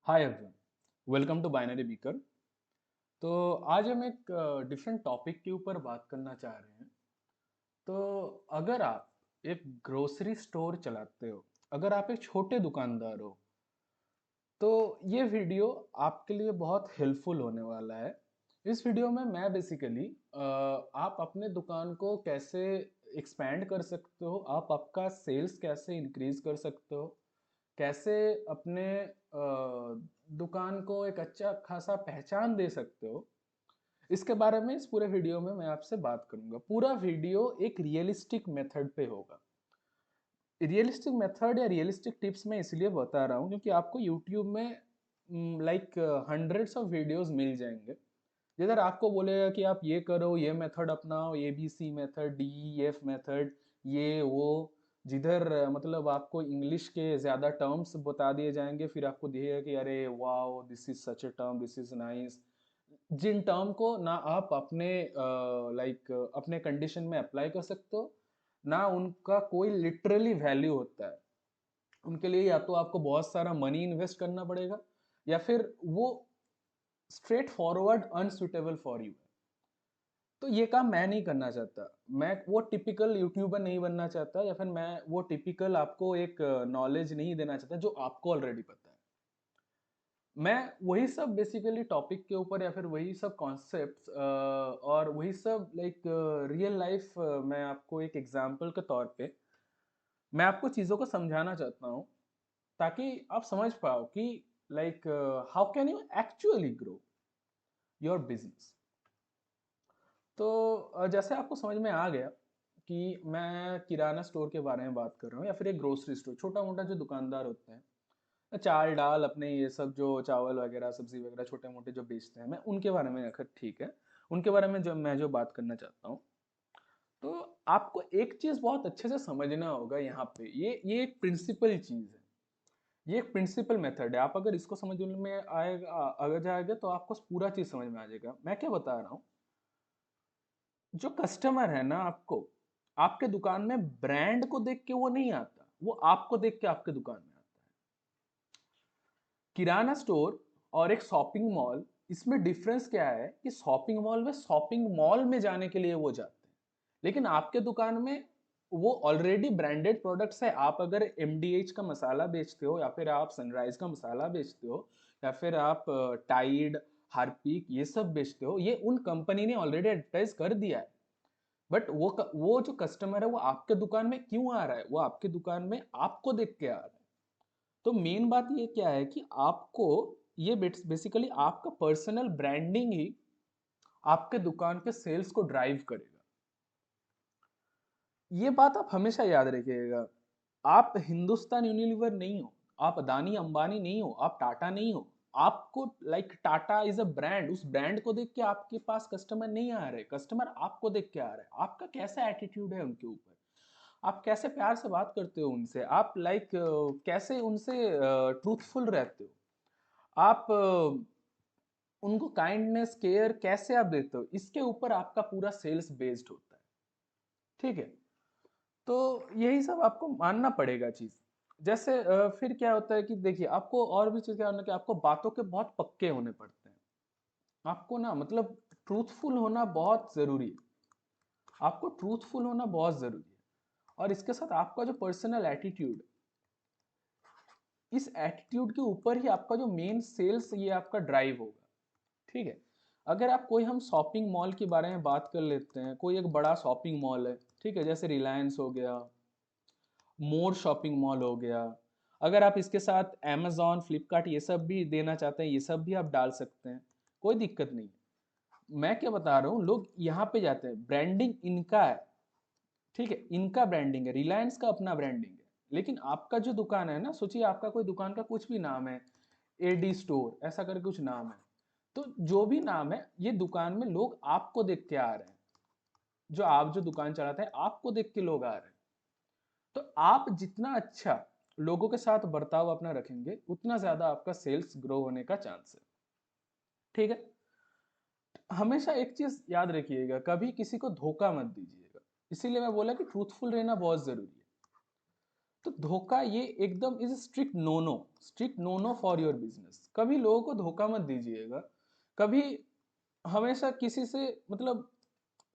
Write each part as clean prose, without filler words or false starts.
Hi everyone, welcome to binary beaker. तो आज हम एक डिफरेंट टॉपिक के ऊपर बात करना चाह रहे हैं। तो अगर आप एक ग्रोसरी स्टोर चलाते हो, अगर आप एक छोटे दुकानदार हो, तो ये वीडियो आपके लिए बहुत हेल्पफुल होने वाला है। इस वीडियो में मैं बेसिकली आप अपने दुकान को कैसे एक्सपैंड कर सकते हो, आप आपका सेल्स कैसे इंक्रीज कर सकते हो, कैसे अपने दुकान को एक अच्छा खासा पहचान दे सकते हो, इसके बारे में इस पूरे वीडियो में मैं आपसे बात करूंगा। पूरा वीडियो एक रियलिस्टिक मेथड पे होगा। रियलिस्टिक मेथड या रियलिस्टिक टिप्स मैं इसलिए बता रहा हूँ क्योंकि आपको यूट्यूब में लाइक हंड्रेड्स ऑफ वीडियोस मिल जाएंगे जिधर आपको बोलेगा कि आप ये करो, ये मेथड अपनाओ, ABC मेथड, DEF मेथड, ये वो, जिधर मतलब आपको इंग्लिश के ज़्यादा टर्म्स बता दिए जाएंगे, फिर आपको दिखेगा कि अरे wow this is such a term, this is nice. जिन टर्म को ना आप अपने लाइक अपने कंडीशन में अप्लाई कर सकते हो, ना उनका कोई लिटरली वैल्यू होता है। उनके लिए या तो आपको बहुत सारा मनी इन्वेस्ट करना पड़ेगा, या फिर वो straight forward unsuitable for you. तो ये काम मैं नहीं करना चाहता। मैं वो टिपिकल यूट्यूबर नहीं बनना चाहता, या फिर मैं वो टिपिकल आपको एक नॉलेज नहीं देना चाहता जो आपको ऑलरेडी पता है। मैं वही सब बेसिकली टॉपिक के ऊपर, या फिर वही सब कॉन्सेप्ट्स और वही सब लाइक रियल लाइफ, मैं आपको एक एग्जांपल के तौर पे मैं आपको चीज़ों को समझाना चाहता हूँ, ताकि आप समझ पाओ कि like how can you actually grow your business. तो जैसे आपको समझ में आ गया कि मैं किराना स्टोर के बारे में बात कर रहा हूँ, या फिर एक ग्रोसरी स्टोर, छोटा मोटा जो दुकानदार होते हैं, चाल डाल अपने ये सब जो चावल वगैरह सब्जी वगैरह छोटे मोटे जो बेचते हैं, मैं उनके बारे में अगर ठीक है, उनके बारे में जो मैं जो बात करना चाहता हूँ। तो आपको एक चीज़ बहुत अच्छे से समझना होगा यहाँ पे, ये एक प्रिंसिपल चीज़ है, ये एक प्रिंसिपल मेथड है। आप अगर इसको समझने में आएगा, अगर जाएगा, तो आपको पूरा चीज़ समझ में आ जाएगा। मैं क्या बता रहा हूँ, जो कस्टमर है ना, आपको आपके दुकान में ब्रांड को देख के वो नहीं आता, वो आपको देख के आपके दुकान में आता है। किराना स्टोर और एक शॉपिंग मॉल, इसमें डिफरेंस क्या है कि शॉपिंग मॉल में जाने के लिए वो जाते हैं, लेकिन आपके दुकान में वो ऑलरेडी ब्रांडेड प्रोडक्ट्स है। आप अगर MDH का मसाला बेचते हो, या फिर आप सनराइज का मसाला बेचते हो, या फिर आप टाइड, हार्पिक ये सब बेचते हो, ये उन कंपनी ने ऑलरेडी एडवर्टाइज कर दिया है। बट वो जो कस्टमर है वो आपके दुकान में क्यों आ रहा है, वो आपके दुकान में आपको देख के आ रहा है। तो मेन बात ये क्या है कि आपको ये बेसिकली आपका पर्सनल ब्रांडिंग ही आपके दुकान के सेल्स को ड्राइव करेगा। ये बात आप हमेशा याद रखिएगा। आप हिंदुस्तान यूनिलीवर नहीं हो, आप अदानी अंबानी नहीं हो, आप टाटा नहीं हो। आपको like Tata is a brand, उस ब्रांड को देख के आपके पास कस्टमर नहीं आ रहे, कस्टमर आपको देख के आ रहे हैं। आपका कैसा एटीट्यूड है उनके ऊपर, आप कैसे प्यार से बात करते हो उनसे, आप लाइक कैसे उनसे ट्रूथफुल रहते हो, आप उनको काइंडनेस केयर कैसे आप देते हो, इसके ऊपर आपका पूरा सेल्स बेस्ड होता है। ठीक है। तो यही सब आपको मानना पड़ेगा चीज। जैसे फिर क्या होता है कि देखिए, आपको और भी चीज क्या होना कि आपको बातों के बहुत पक्के होने पड़ते हैं। आपको ना मतलब ट्रूथफुल होना बहुत जरूरी है। आपको ट्रूथफुल होना बहुत जरूरी है। और इसके साथ आपका जो पर्सनल एटीट्यूड, इस एटीट्यूड के ऊपर ही आपका जो मेन सेल्स ये आपका ड्राइव होगा। ठीक है। अगर आप कोई, हम शॉपिंग मॉल के बारे में बात कर लेते हैं, कोई एक बड़ा शॉपिंग मॉल है, ठीक है, जैसे रिलायंस हो गया, मोर शॉपिंग मॉल हो गया। अगर आप इसके साथ अमेजोन, फ्लिपकार्ट ये सब भी देना चाहते हैं, ये सब भी आप डाल सकते हैं, कोई दिक्कत नहीं है। मैं क्या बता रहा हूँ, लोग यहाँ पे जाते हैं, ब्रांडिंग इनका है। ठीक है, इनका ब्रांडिंग है, रिलायंस का अपना ब्रांडिंग है। लेकिन आपका जो दुकान है ना, सोचिए आपका कोई दुकान का कुछ भी नाम है, AD स्टोर ऐसा करके कुछ नाम है, तो जो भी नाम है, ये दुकान में लोग आपको देख के आ रहे हैं। जो आप जो दुकान चलाते हैं, आपको देख के लोग आ रहे हैं। तो आप जितना अच्छा लोगों के साथ बर्ताव अपना रखेंगे, उतना ज्यादा आपका सेल्स ग्रो होने का चांस है। ठीक है। हमेशा एक चीज याद रखिएगा, कभी किसी को धोखा मत दीजिएगा। इसीलिए मैं बोला कि ट्रूथफुल रहना बहुत जरूरी है। तो धोखा ये एकदम is strict no no for your business. कभी लोगों को धोखा मत दीजिएगा, कभी हमेशा किसी से मतलब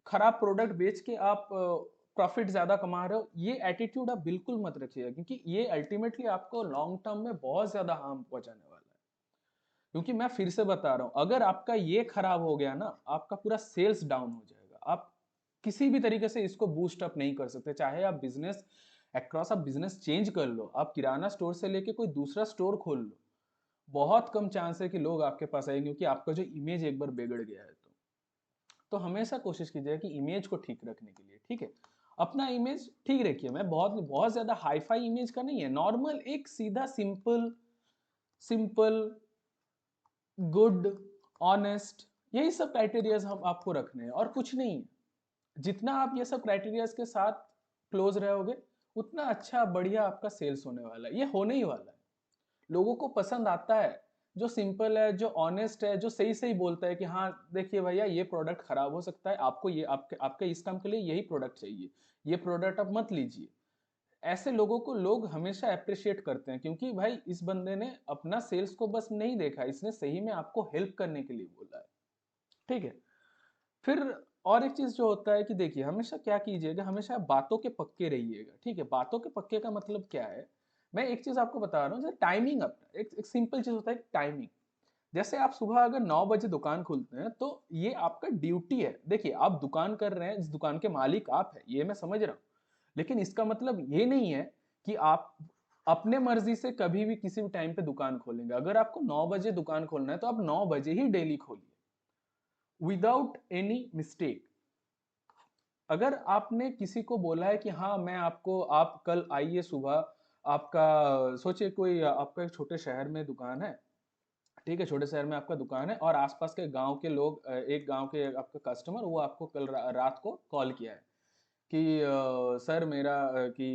खराब प्रोडक्ट बेच के आप प्रॉफिट ज्यादा कमा रहे हो, ये एटीट्यूड आप बिल्कुल मत रखिएगा, क्योंकि ये अल्टीमेटली आपको लॉन्ग टर्म में बहुत ज्यादा हार्म पहुंचाने वाला है। क्योंकि मैं फिर से बता रहा हूं, अगर आपका ये खराब हो गया ना, आपका पूरा सेल्स डाउन हो जाएगा। आप किसी भी तरीके से इसको बूस्ट अप नहीं कर सकते, चाहे आप बिजनेस अक्रॉस आप बिजनेस चेंज कर लो, आप किराना स्टोर से लेके कोई दूसरा स्टोर खोल लो, बहुत कम चांस है कि लोग आपके पास आएंगे, क्योंकि आपका जो इमेज एक बार बिगड़ गया है। तो हमेशा कोशिश कीजिए कि इमेज को ठीक रखने के लिए, ठीक है, अपना इमेज ठीक रखिए। मैं बहुत बहुत ज्यादा हाई फाई इमेज का नहीं है, नॉर्मल एक सीधा सिंपल सिंपल गुड ऑनेस्ट, यही सब क्राइटेरियाज हम आपको रखने हैं और कुछ नहीं है। जितना आप ये सब क्राइटेरियाज के साथ क्लोज रहोगे, उतना अच्छा बढ़िया आपका सेल्स होने वाला है, ये होने ही वाला है। लोगों को पसंद आता है जो सिंपल है, जो ऑनेस्ट है, जो सही सही बोलता है कि हाँ देखिए भैया ये प्रोडक्ट खराब हो सकता है, आपको ये आपके आपके इस काम के लिए यही प्रोडक्ट चाहिए, ये प्रोडक्ट आप मत लीजिए। ऐसे लोगों को लोग हमेशा अप्रिशिएट करते हैं, क्योंकि भाई इस बंदे ने अपना सेल्स को बस नहीं देखा, इसने सही में आपको हेल्प करने के लिए बोला है, ठीक है। फिर और एक चीज जो होता है कि देखिए, हमेशा क्या कीजिएगा, हमेशा बातों के पक्के रहिएगा, ठीक है। बातों के पक्के का मतलब क्या है, मैं एक चीज आपको बता रहा हूँ, जैसे टाइमिंग। अपना एक सिंपल चीज होता है टाइमिंग। जैसे आप सुबह अगर 9 बजे दुकान खोलते हैं, तो ये आपका ड्यूटी है। देखिए, आप दुकान कर रहे हैं, इस दुकान के मालिक आप है, ये मैं समझ रहा हूँ, लेकिन इसका मतलब ये नहीं है कि आप अपने मर्जी से कभी भी किसी भी टाइम पे दुकान खोलेंगे। अगर आपको 9 बजे दुकान खोलना है, तो आप 9 बजे ही डेली खोलिए, विदाउट एनी मिस्टेक। अगर आपने किसी को बोला है कि हाँ मैं आपको, आप कल आइए सुबह, आपका सोचिए कोई आपका एक छोटे शहर में दुकान है, ठीक है, छोटे शहर में आपका दुकान है, और आसपास के गांव के लोग, एक गांव के आपका कस्टमर, वो आपको कल रात को कॉल किया है कि सर मेरा कि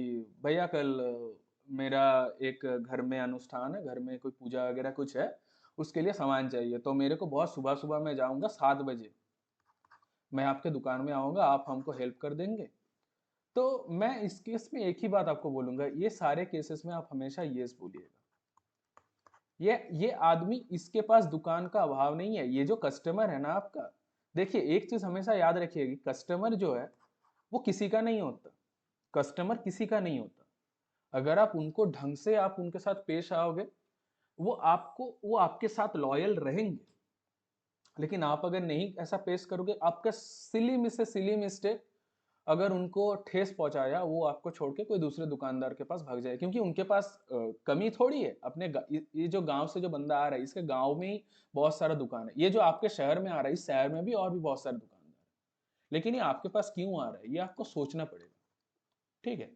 भैया कल मेरा एक घर में अनुष्ठान है, घर में कोई पूजा वगैरह कुछ है, उसके लिए सामान चाहिए, तो मेरे को बहुत सुबह सुबह मैं जाऊंगा 7 बजे, मैं आपके दुकान में आऊंगा, आप हमको हेल्प कर देंगे। तो मैं इस केस में एक ही बात आपको बोलूंगा, ये सारे केसेस में आप हमेशा यस बोलिएगा। ये आदमी, इसके पास दुकान का अभाव नहीं है, ये जो कस्टमर है ना आपका, देखिए एक चीज हमेशा याद रखिएगी, कस्टमर जो है वो किसी का नहीं होता, कस्टमर किसी का नहीं होता। अगर आप उनको ढंग से आप उनके साथ पेश आओगे, वो आपके साथ लॉयल रहेंगे। लेकिन आप अगर नहीं ऐसा पेश करोगे, आपका सिली मिस्टेक अगर उनको ठेस पहुंचाया, वो आपको छोड़ के कोई दूसरे दुकानदार के पास भाग जाए, क्योंकि उनके पास कमी थोड़ी है। ये जो गांव से जो बंदा आ रहा है, इसके गांव में ही बहुत सारा दुकान है, ये जो आपके शहर में आ रहा है, इस शहर में भी और भी बहुत सारे दुकानदार है, लेकिन ये आपके पास क्यों आ रहा है, ये आपको सोचना पड़ेगा, ठीक है।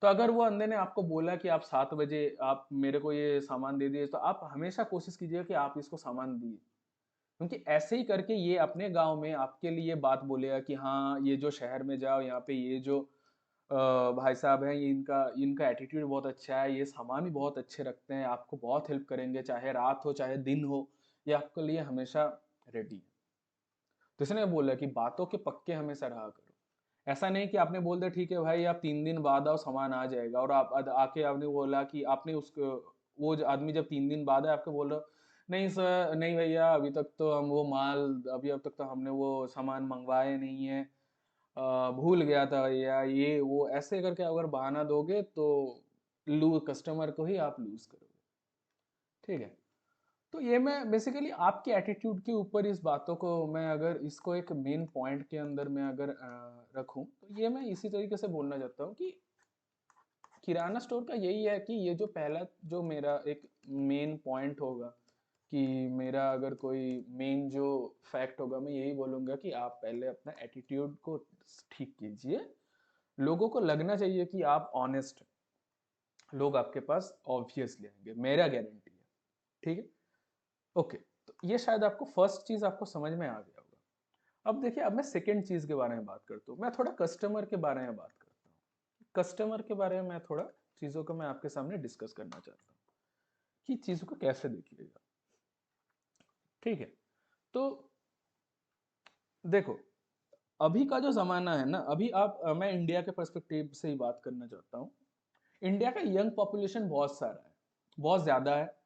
तो अगर वो अंदर ने आपको बोला कि आप 7 बजे आप मेरे को ये सामान दे दिए, तो आप हमेशा कोशिश कीजिए कि आप इसको सामान दिए, क्योंकि ऐसे ही करके ये अपने गांव में आपके लिए बात बोलेगा कि हाँ ये जो शहर में जाओ, यहाँ पे ये जो भाई साहब हैं, ये इनका इनका एटीट्यूड बहुत अच्छा है, ये सामान भी बहुत अच्छे रखते हैं, आपको बहुत हेल्प करेंगे, चाहे रात हो चाहे दिन हो, ये आपके लिए हमेशा रेडी है। तो इसने बोला कि बातों के पक्के हमेशा रहा करो। ऐसा नहीं कि आपने बोल दिया ठीक है भाई आप 3 दिन बाद आओ, सामान आ जाएगा, और आप आके आपने बोला कि आपने उसको, वो आदमी जब 3 दिन बाद है आपको बोल रहा, नहीं सर नहीं भैया अभी तक तो हम वो माल, अभी अब तक तो हमने वो सामान मंगवाए नहीं है, भूल गया था भैया, ये वो ऐसे करके अगर बहाना दोगे, तो कस्टमर को ही आप लूज करोगे, ठीक है। तो ये मैं बेसिकली आपके एटीट्यूड के ऊपर इस बातों को, मैं अगर इसको एक मेन पॉइंट के अंदर मैं अगर रखूं, तो ये मैं इसी तरीके से बोलना चाहता हूँ कि किराना स्टोर का यही है कि ये जो पहला जो मेरा एक मेन पॉइंट होगा, कि मेरा अगर कोई मेन जो फैक्ट होगा, मैं यही बोलूँगा कि आप पहले अपना एटीट्यूड को ठीक कीजिए। लोगों को लगना चाहिए कि आप ऑनेस्ट हैं, लोग आपके पास ऑब्वियसली आएंगे, मेरा गारंटी है, ठीक है। ओके, तो ये शायद आपको फर्स्ट चीज आपको समझ में आ गया होगा। अब देखिए, अब मैं सेकंड चीज के बारे में बात करता हूँ, मैं थोड़ा कस्टमर के बारे में बात करता हूँ। कस्टमर के बारे में मैं थोड़ा चीजों को मैं आपके सामने डिस्कस करना चाहता हूँ कि चीजों को कैसे देखिएगा, ठीक है। तो देखो, अभी का जो जमाना है ना, अभी आप मैं इंडिया के पर्सपेक्टिव से ही बात करना चाहता हूँ इंडिया का यंग पॉपुलेशन बहुत सारा है, बहुत ज्यादा है।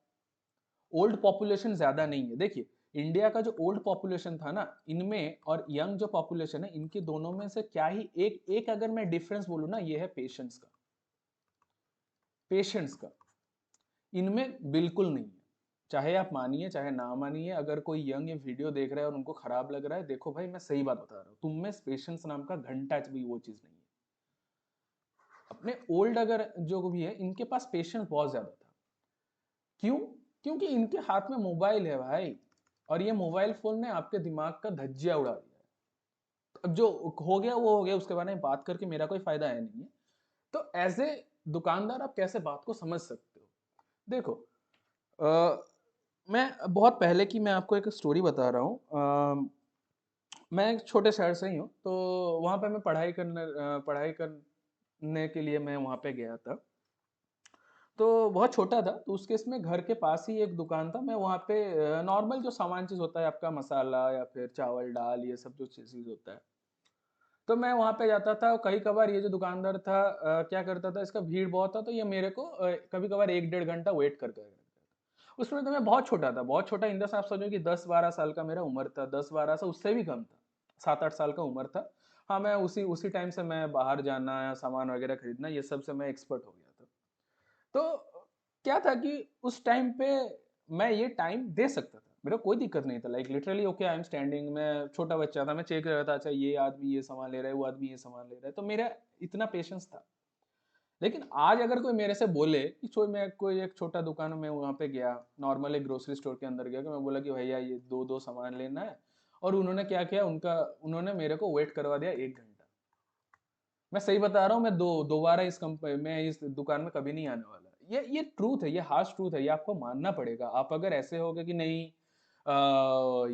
ओल्ड पॉपुलेशन ज्यादा नहीं है। देखिए, इंडिया का जो ओल्ड पॉपुलेशन था ना, इनमें और यंग जो पॉपुलेशन है, इनके दोनों में से क्या ही एक एक अगर मैं डिफरेंस बोलूँ ना, ये है पेशेंस का। पेशेंस का इनमें बिल्कुल नहीं है। चाहे आप मानिए चाहे ना मानिए, अगर कोई यंग ये वीडियो देख रहा है और उनको खराब लग रहा है, देखो भाई मैं सही बात बता रहा हूँ, तुम में पेशेंस नाम का घंटा भी वो चीज नहीं है। अपने ओल्ड अगर जो भी है, इनके पास पेशेंस बहुत ज्यादा था। क्यों? क्योंकि इनके हाथ में मोबाइल है भाई, और ये मोबाइल फोन ने आपके दिमाग का धज्जिया उड़ा दिया है। अब जो हो गया वो हो गया, उसके बारे में बात करके मेरा कोई फायदा है नहीं है। तो एज ए दुकानदार आप कैसे बात को समझ सकते हो? देखो, मैं बहुत पहले की मैं आपको एक स्टोरी बता रहा हूँ। मैं एक छोटे शहर से ही हूँ, तो वहाँ पे मैं पढ़ाई करने के लिए मैं वहाँ पे गया था। तो बहुत छोटा था, तो उसके इसमें घर के पास ही एक दुकान था। मैं वहाँ पे नॉर्मल जो सामान चीज़ होता है आपका, मसाला या फिर चावल दाल, ये सब जो चीज़ होता है, तो मैं वहाँ पे जाता था। कई कभार ये जो दुकानदार था क्या करता था, इसका भीड़ बहुत था, तो ये मेरे को कभी कभार 1 डेढ़ घंटा वेट कर कर उसमें तो मैं बहुत छोटा था, बहुत छोटा इन द सेंस आप समझो कि 10 12 साल का मेरा उम्र था, 10 12 से उससे भी कम था, 7 8 साल का उम्र था। हाँ, मैं उसी उसी टाइम से मैं बाहर जाना या सामान वगैरह खरीदना ये सब से मैं एक्सपर्ट हो गया था। तो क्या था कि उस टाइम पे मैं ये टाइम दे सकता था, मेरा कोई दिक्कत नहीं था। Like literally okay, I am standing, मैं छोटा बच्चा था, मैं चेक कर रहा था, अच्छा ये आदमी ये सामान ले रहा है, वो आदमी ये सामान ले रहा है, तो मेरा इतना पेशेंस था। लेकिन आज अगर कोई मेरे से बोले कि मैं कोई एक छोटा दुकान में वहाँ पे गया, नॉर्मल एक ग्रोसरी स्टोर के अंदर गया, कि मैं बोला कि भैया ये दो दो सामान लेना है, और उन्होंने क्या किया, उन्होंने मेरे को वेट करवा दिया 1 घंटा। मैं सही बता रहा हूँ, मैं दोबारा इस कंपनी में, इस दुकान में कभी नहीं आने वाला। ये ट्रूथ है, ये हार्श ट्रूथ है, ये आपको मानना पड़ेगा। आप अगर ऐसे होगे कि नहीं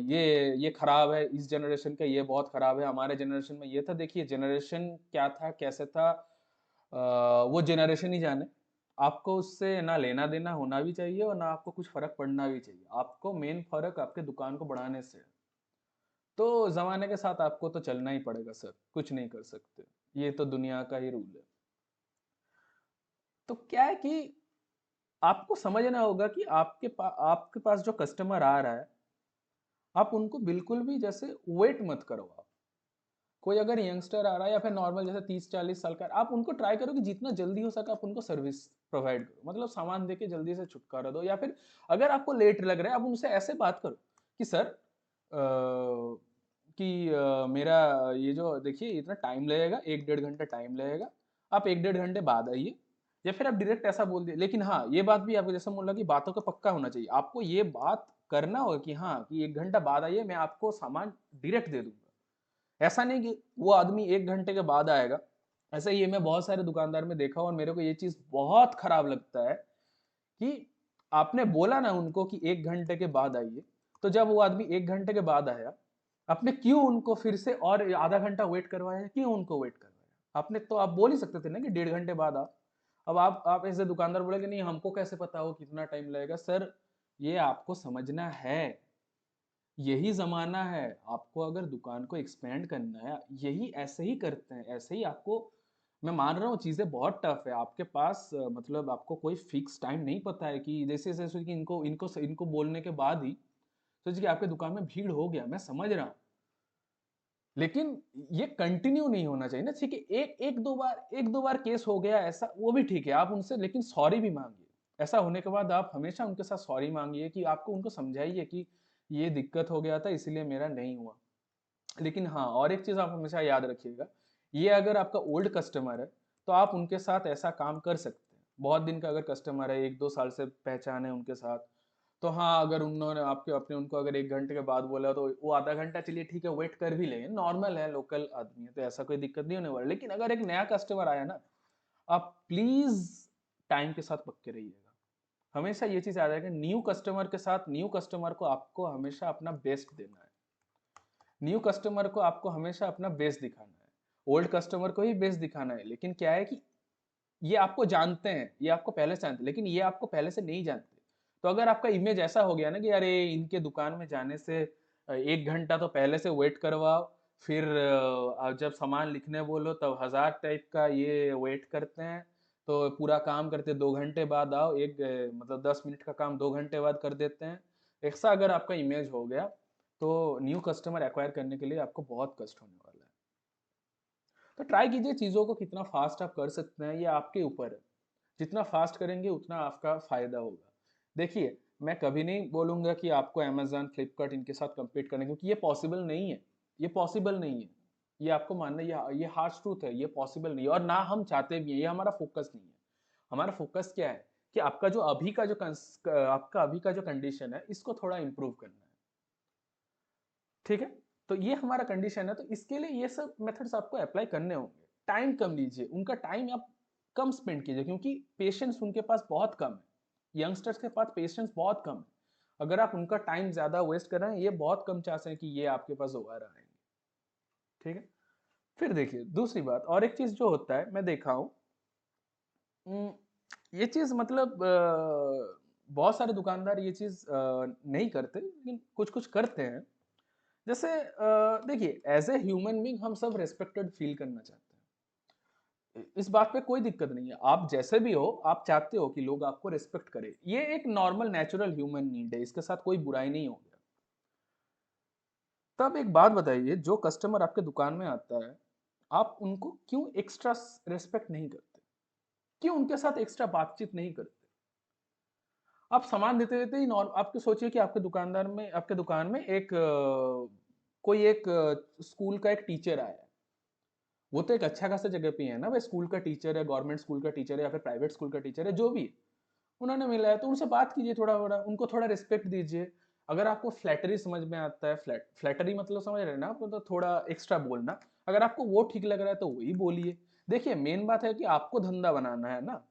ये खराब है, इस जनरेशन का ये बहुत खराब है, हमारे जनरेशन में ये था, देखिए जनरेशन क्या था कैसे था, वो जनरेशन ही जाने। आपको उससे ना लेना देना होना भी चाहिए, और ना आपको कुछ फर्क पड़ना भी चाहिए। आपको मेन फर्क आपके दुकान को बढ़ाने से है। तो जमाने के साथ आपको तो चलना ही पड़ेगा सर, कुछ नहीं कर सकते, ये तो दुनिया का ही रूल है। तो क्या है कि आपको समझना होगा कि आपके पास जो कस्टमर आ रहा है, आप उनको बिल्कुल भी जैसे वेट मत करो। आप कोई अगर यंगस्टर आ रहा है या फिर नॉर्मल जैसे 30 40 साल का, आप उनको ट्राई करो कि जितना जल्दी हो सके आप उनको सर्विस प्रोवाइड करो, मतलब सामान देके जल्दी से छुटकारा दो। या फिर अगर आपको लेट लग रहा है, आप उनसे ऐसे बात करो कि सर मेरा ये जो देखिए इतना टाइम लगेगा, 1 डेढ़ घंटा टाइम लगेगा, आप 1 डेढ़ घंटे बाद आइए। या फिर आप डायरेक्ट ऐसा बोल दिए। लेकिन हाँ, ये बात भी आपको जैसे बोला कि बातों का पक्का होना चाहिए, आपको ये बात करना होगा कि हाँ कि 1 घंटा बाद आइए, मैं आपको सामान डायरेक्ट दे दूंगा। ऐसा नहीं कि वो आदमी 1 घंटे के बाद आएगा। ऐसा ये मैं बहुत सारे दुकानदार में देखा, और मेरे को ये चीज बहुत खराब लगता है कि आपने बोला ना उनको कि 1 घंटे के बाद आइए, तो जब वो आदमी 1 घंटे के बाद आया, आपने क्यों उनको फिर से और आधा घंटा वेट करवाया? क्यों उनको वेट करवाया? आपने तो आप बोल ही सकते थे ना कि 1.5 घंटे बाद आ। अब आप ऐसे दुकानदार बोले कि नहीं हमको कैसे पता हो कितना टाइम लगेगा? सर, ये आपको समझना है, यही जमाना है। आपको अगर दुकान को एक्सपेंड करना है, यही ऐसे ही करते हैं, ऐसे ही आपको। मैं मान रहा हूँ चीजें बहुत टफ है आपके पास, मतलब आपको कोई फिक्स टाइम नहीं पता है कि जैसे जैसे कि इनको इनको इनको बोलने के बाद ही सोचिए कि आपके दुकान में भीड़ हो गया, मैं समझ रहा हूँ। लेकिन ये कंटिन्यू नहीं होना चाहिए ना। ठीक है, एक दो बार केस हो गया ऐसा, वो भी ठीक है, आप उनसे लेकिन सॉरी भी मांगिए। ऐसा होने के बाद आप हमेशा उनके साथ सॉरी मांगिए, कि आपको उनको समझाइए कि ये दिक्कत हो गया था इसलिए मेरा नहीं हुआ। लेकिन हाँ, और एक चीज आप हमेशा याद रखिएगा, ये अगर आपका ओल्ड कस्टमर है, तो आप उनके साथ ऐसा काम कर सकते हैं। बहुत दिन का अगर कस्टमर है, 1 2 साल से पहचान है उनके साथ, तो हाँ, अगर उन्होंने आपके अपने उनको अगर 1 घंटे के बाद बोला, तो वो आधा घंटा चलिए ठीक है वेट कर भी लेंगे, नॉर्मल है, लोकल आदमी है, तो ऐसा कोई दिक्कत नहीं होने वाला। लेकिन अगर एक नया कस्टमर आया ना, आप प्लीज टाइम के साथ पक्के रहिएगा। हमेशा ये चीज याद रखें, न्यू कस्टमर के साथ, न्यू कस्टमर को आपको हमेशा अपना बेस्ट देना है। न्यू कस्टमर को आपको हमेशा अपना बेस्ट दिखाना है। ओल्ड कस्टमर को ही बेस्ट दिखाना है। लेकिन क्या है कि ये आपको जानते हैं, ये आपको पहले से जानते हैं, लेकिन ये आपको पहले से नहीं जानते। तो अगर आपका इमेज ऐसा हो गया ना कि अरे इनके दुकान में जाने से 1 घंटा तो पहले से वेट करवाओ, फिर जब सामान लिखने बोलो तब 1000 टाइप का ये वेट करते हैं, तो पूरा काम करते 2 घंटे बाद आओ, मतलब 10 मिनट का काम 2 घंटे बाद कर देते हैं। ऐसा अगर आपका इमेज हो गया तो न्यू कस्टमर एक्वायर करने के लिए आपको बहुत कष्ट होने वाला है। तो ट्राई कीजिए चीज़ों को कितना फास्ट आप कर सकते हैं, ये आपके ऊपर है। जितना फास्ट करेंगे उतना आपका फायदा होगा। देखिए, मैं कभी नहीं बोलूँगा कि आपको अमेज़न, फ्लिपकार्ट इनके साथ कम्पीट करना, क्योंकि ये पॉसिबल नहीं है। ये पॉसिबल नहीं है। ये आपको मानना, ये हार्श ट्रूथ है, ये पॉसिबल नहीं है और ना हम चाहते भी हैं, ये हमारा फ़ोकस नहीं है। हमारा फ़ोकस क्या है कि आपका अभी का जो कंडीशन है, इसको थोड़ा इम्प्रूव करना है। ठीक है? तो ये हमारा कंडीशन है, तो इसके लिए ये सब मेथड्स आपको अप्लाई करने होंगे। टाइम कम लीजिए, उनका टाइम आप कम स्पेंड कीजिए, क्योंकि पेशेंस उनके पास बहुत कम है। यंगस्टर्स के पास पेशेंस बहुत कम है। अगर आप उनका टाइम ज़्यादा वेस्ट कर रहे हैं, ये बहुत कम चांस है कि ये आपके पास दोबारा आएंगे। ठीक है? फिर देखिए दूसरी बात, और एक चीज़ जो होता है मैं देखा हूँ, ये चीज़ मतलब बहुत सारे दुकानदार ये चीज़ नहीं करते, लेकिन कुछ-कुछ करते हैं। जैसे देखिए, एज ए ह्यूमन बीइंग हम सब रेस्पेक्टेड फील करना चाहते हैं। इस बात पे कोई दिक्कत नहीं है। आप जैसे भी हो, आप चाहते हो कि लोग आपको रेस्पेक्ट करें। ये एक नॉर्मल नेचुरल ह्यूमन नीड है, इसके साथ कोई बुराई नहीं हो गया। तब एक बात बताइए, जो कस्टमर आपके दुकान में आता है, आप उनको क्यों एक्स्ट्रा रेस्पेक्ट नहीं करते? क्यों उनके साथ एक्स्ट्रा बातचीत नहीं करते? आप सामान देते देते ही आपको सोचिए कि आपके दुकान में कोई एक स्कूल का एक टीचर आया है। वो तो एक अच्छा खासा जगह पे ही है ना, भाई स्कूल का टीचर है, गवर्नमेंट स्कूल का टीचर है या फिर प्राइवेट स्कूल का टीचर है, जो भी है, उन्होंने मिला है तो उनसे बात कीजिए, थोड़ा थोड़ा उनको थोड़ा रिस्पेक्ट दीजिए। अगर आपको फ्लैटरी समझ में आता है, फ्लैटरी मतलब समझ रहे हैं ना आपको, तो थोड़ा एक्स्ट्रा बोलना, अगर आपको वो ठीक लग रहा है तो वही बोलिए। देखिए, मेन बात है कि आपको धंधा बनाना है ना।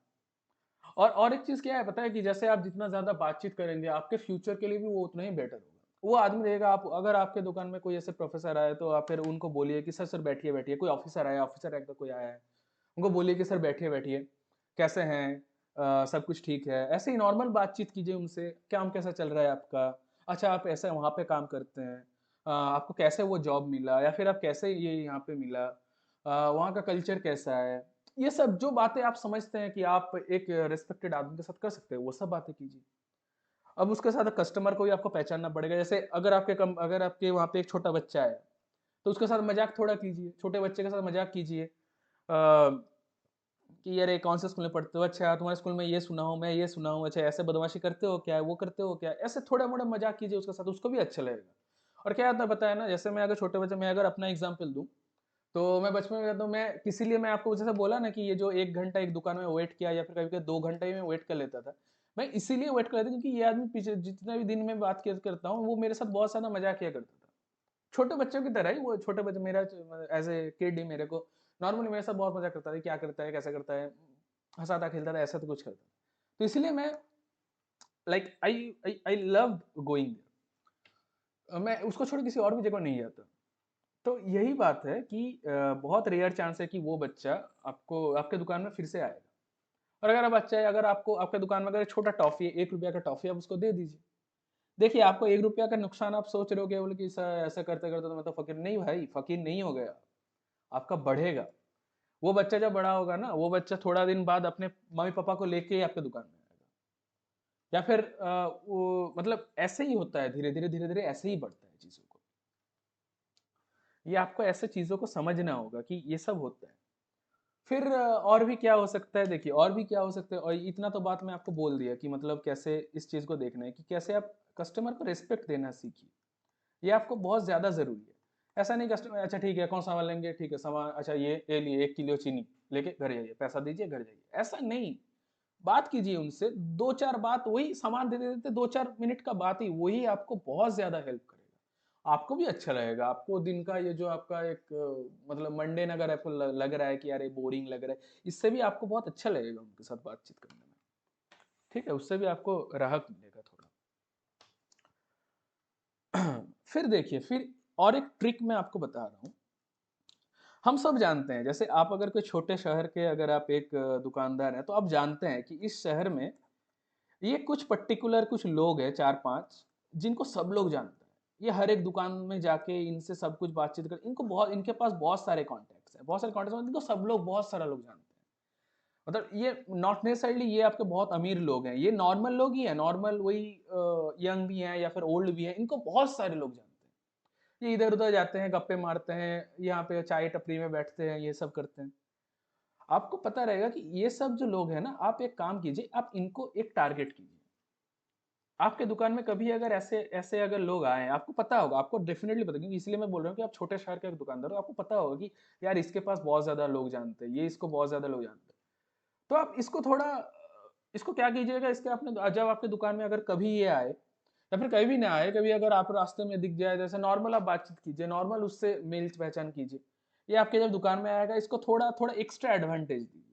और एक चीज क्या है पता है, कि जैसे आप जितना ज्यादा बातचीत करेंगे, आपके फ्यूचर के लिए भी वो उतना ही बेटर होगा। वो आदमी रहेगा, आप अगर आपके दुकान में कोई ऐसे प्रोफेसर आए तो आप फिर उनको बोलिए कि सर सर बैठिए बैठिए, कोई ऑफिसर रैंक का कोई आया है, उनको बोलिए कि सर बैठिए बैठिए, कैसे हैं, सब कुछ ठीक है। ऐसे ही नॉर्मल बातचीत कीजिए उनसे, काम कैसा चल रहा है आपका, अच्छा आप ऐसे वहाँ पे काम करते हैं, आपको कैसे वो जॉब मिला, या फिर आप कैसे ये यहाँ पे मिला, वहाँ का कल्चर कैसा है। ये सब जो बातें आप समझते हैं कि आप एक रिस्पेक्टेड आदमी के साथ कर सकते हैं, वो सब बातें कीजिए। अब उसके साथ कस्टमर को भी आपको पहचानना पड़ेगा। जैसे अगर आपके वहाँ पे एक छोटा बच्चा है, तो उसके साथ मजाक थोड़ा कीजिए, छोटे बच्चे के साथ मजाक कीजिए, कि अरे कौन से स्कूल में पढ़ते हो, अच्छा तुम्हारे स्कूल में ये सुना हूँ, मैं ये सुना हूँ, अच्छा ऐसे बदमाशी करते हो क्या, वो करते हो क्या, ऐसे थोड़ा मोड़ा मजाक कीजिए उसके साथ, उसको भी अच्छा लगेगा। और क्या आता है पता है ना, जैसे मैं अगर अपना एग्जाम्पल दूं, तो मैं बचपन में कहता हूँ, मैं किसी लिए मैं आपको जैसे बोला ना कि ये जो 1 घंटा एक दुकान में वेट किया, या फिर कभी कभी 2 घंटे में वेट कर लेता था, मैं इसीलिए वेट कर लेता क्योंकि ये आदमी पीछे जितने भी दिन में करता हूँ, वो मेरे साथ बहुत सारा मजाक किया करता था। छोटे बच्चों की तरह ही, वो छोटे बच्चे मेरा एज ए किड ही मेरे को नॉर्मली मेरे साथ बहुत मजा करता था, क्या करता है कैसा करता है, हंसाता खेलता था, ऐसा तो कुछ करता था। तो इसलिए मैं like I I love going, मैं उसको छोड़ किसी और भी जगह नहीं जाता। तो यही बात है कि बहुत रेयर चांस है कि वो बच्चा आपको आपके दुकान में फिर से आएगा। और अगर बच्चा है, अगर आपको आपके दुकान में अगर छोटा टॉफी है, 1 रुपया का टॉफी, आप उसको दे दीजिए। देखिए, आपको 1 रुपया का नुकसान, आप सोच रहे हो केवल कि सर ऐसा करते करते तो मैं तो फकीर नहीं, भाई फकीर नहीं हो गया, आपका बढ़ेगा। वो बच्चा जब बड़ा होगा ना, वो बच्चा थोड़ा दिन बाद अपने मम्मी पापा को लेके ही आपके दुकान में आएगा। या फिर वो मतलब ऐसे ही होता है, धीरे धीरे ऐसे ही बढ़ता है चीजों को। ये आपको ऐसे चीजों को समझना होगा कि ये सब होता है। फिर और भी क्या हो सकता है, देखिए और भी क्या हो सकता है, और इतना तो बात मैं आपको बोल दिया कि मतलब कैसे इस चीज को देखना है, कि कैसे आप कस्टमर को रिस्पेक्ट देना सीखिए। ये आपको बहुत ज्यादा जरूरी है। ऐसा नहीं कस्टमर, अच्छा ठीक है कौन सा सामान लेंगे, ठीक है सामान, अच्छा ये लिए 1 किलो चीनी लेके घर जाइए, पैसा दीजिए घर जाइए, ऐसा नहीं। बात कीजिए उनसे, 2-4 बात, वही सामान देते देते 2-4 मिनट का बात ही, वही आपको बहुत ज्यादा हेल्प करेगा। आपको भी अच्छा लगेगा, आपको दिन का ये जो आपका एक मतलब मंडेन अगर आपको लग रहा है कि यार ये बोरिंग लग रहा है, इससे भी आपको बहुत अच्छा लगेगा उनके साथ बातचीत करने में। ठीक है, उससे भी आपको राहत मिलेगा थोड़ा। फिर देखिए, फिर और एक ट्रिक मैं आपको बता रहा हूँ। हम सब जानते हैं, जैसे आप अगर कोई छोटे शहर के अगर आप एक दुकानदार हैं, तो आप जानते हैं कि इस शहर में ये कुछ पर्टिकुलर कुछ लोग हैं, 4-5, जिनको सब लोग जानते हैं। ये हर एक दुकान में जाके इनसे सब कुछ बातचीत कर, इनको बहुत, इनके पास बहुत सारे कॉन्टैक्ट्स हैं, बहुत सारे कॉन्टैक्ट्स हैं, इनको सब लोग, बहुत सारा लोग जानते हैं। मतलब ये नॉट नेसेसरली ये आपके बहुत अमीर लोग हैं, ये नॉर्मल लोग ही हैं, नॉर्मल वही यंग भी हैं या फिर ओल्ड भी हैं, इनको बहुत सारे लोग जानते हैं। ये इधर उधर जाते हैं, गप्पे मारते हैं, यहाँ पे चाय टपरी में बैठते हैं, ये सब करते हैं। आपको पता रहेगा कि ये सब जो लोग हैं ना, आप एक काम कीजिए, आप इनको एक टारगेट कीजिए। आपके दुकान में कभी अगर ऐसे ऐसे अगर लोग आए, आपको पता होगा, आपको डेफिनेटली पता, क्योंकि इसलिए मैं बोल रहा हूँ कि आप छोटे शहर के एक दुकानदार हो, आपको पता होगा कि यार इसके पास बहुत ज्यादा लोग जानते हैं, ये इसको बहुत ज्यादा लोग जानते हैं। तो आप इसको थोड़ा इसको क्या कीजिएगा, इसके आपने जब आपके दुकान में अगर कभी ये आए या फिर कभी भी ना आए, कभी अगर आप रास्ते में दिख जाए, जैसे नॉर्मल आप बातचीत कीजिए, नॉर्मल उससे मेल पहचान कीजिए। ये आपके जब दुकान में आएगा, इसको थोड़ा थोड़ा एक्स्ट्रा एडवांटेज दीजिए।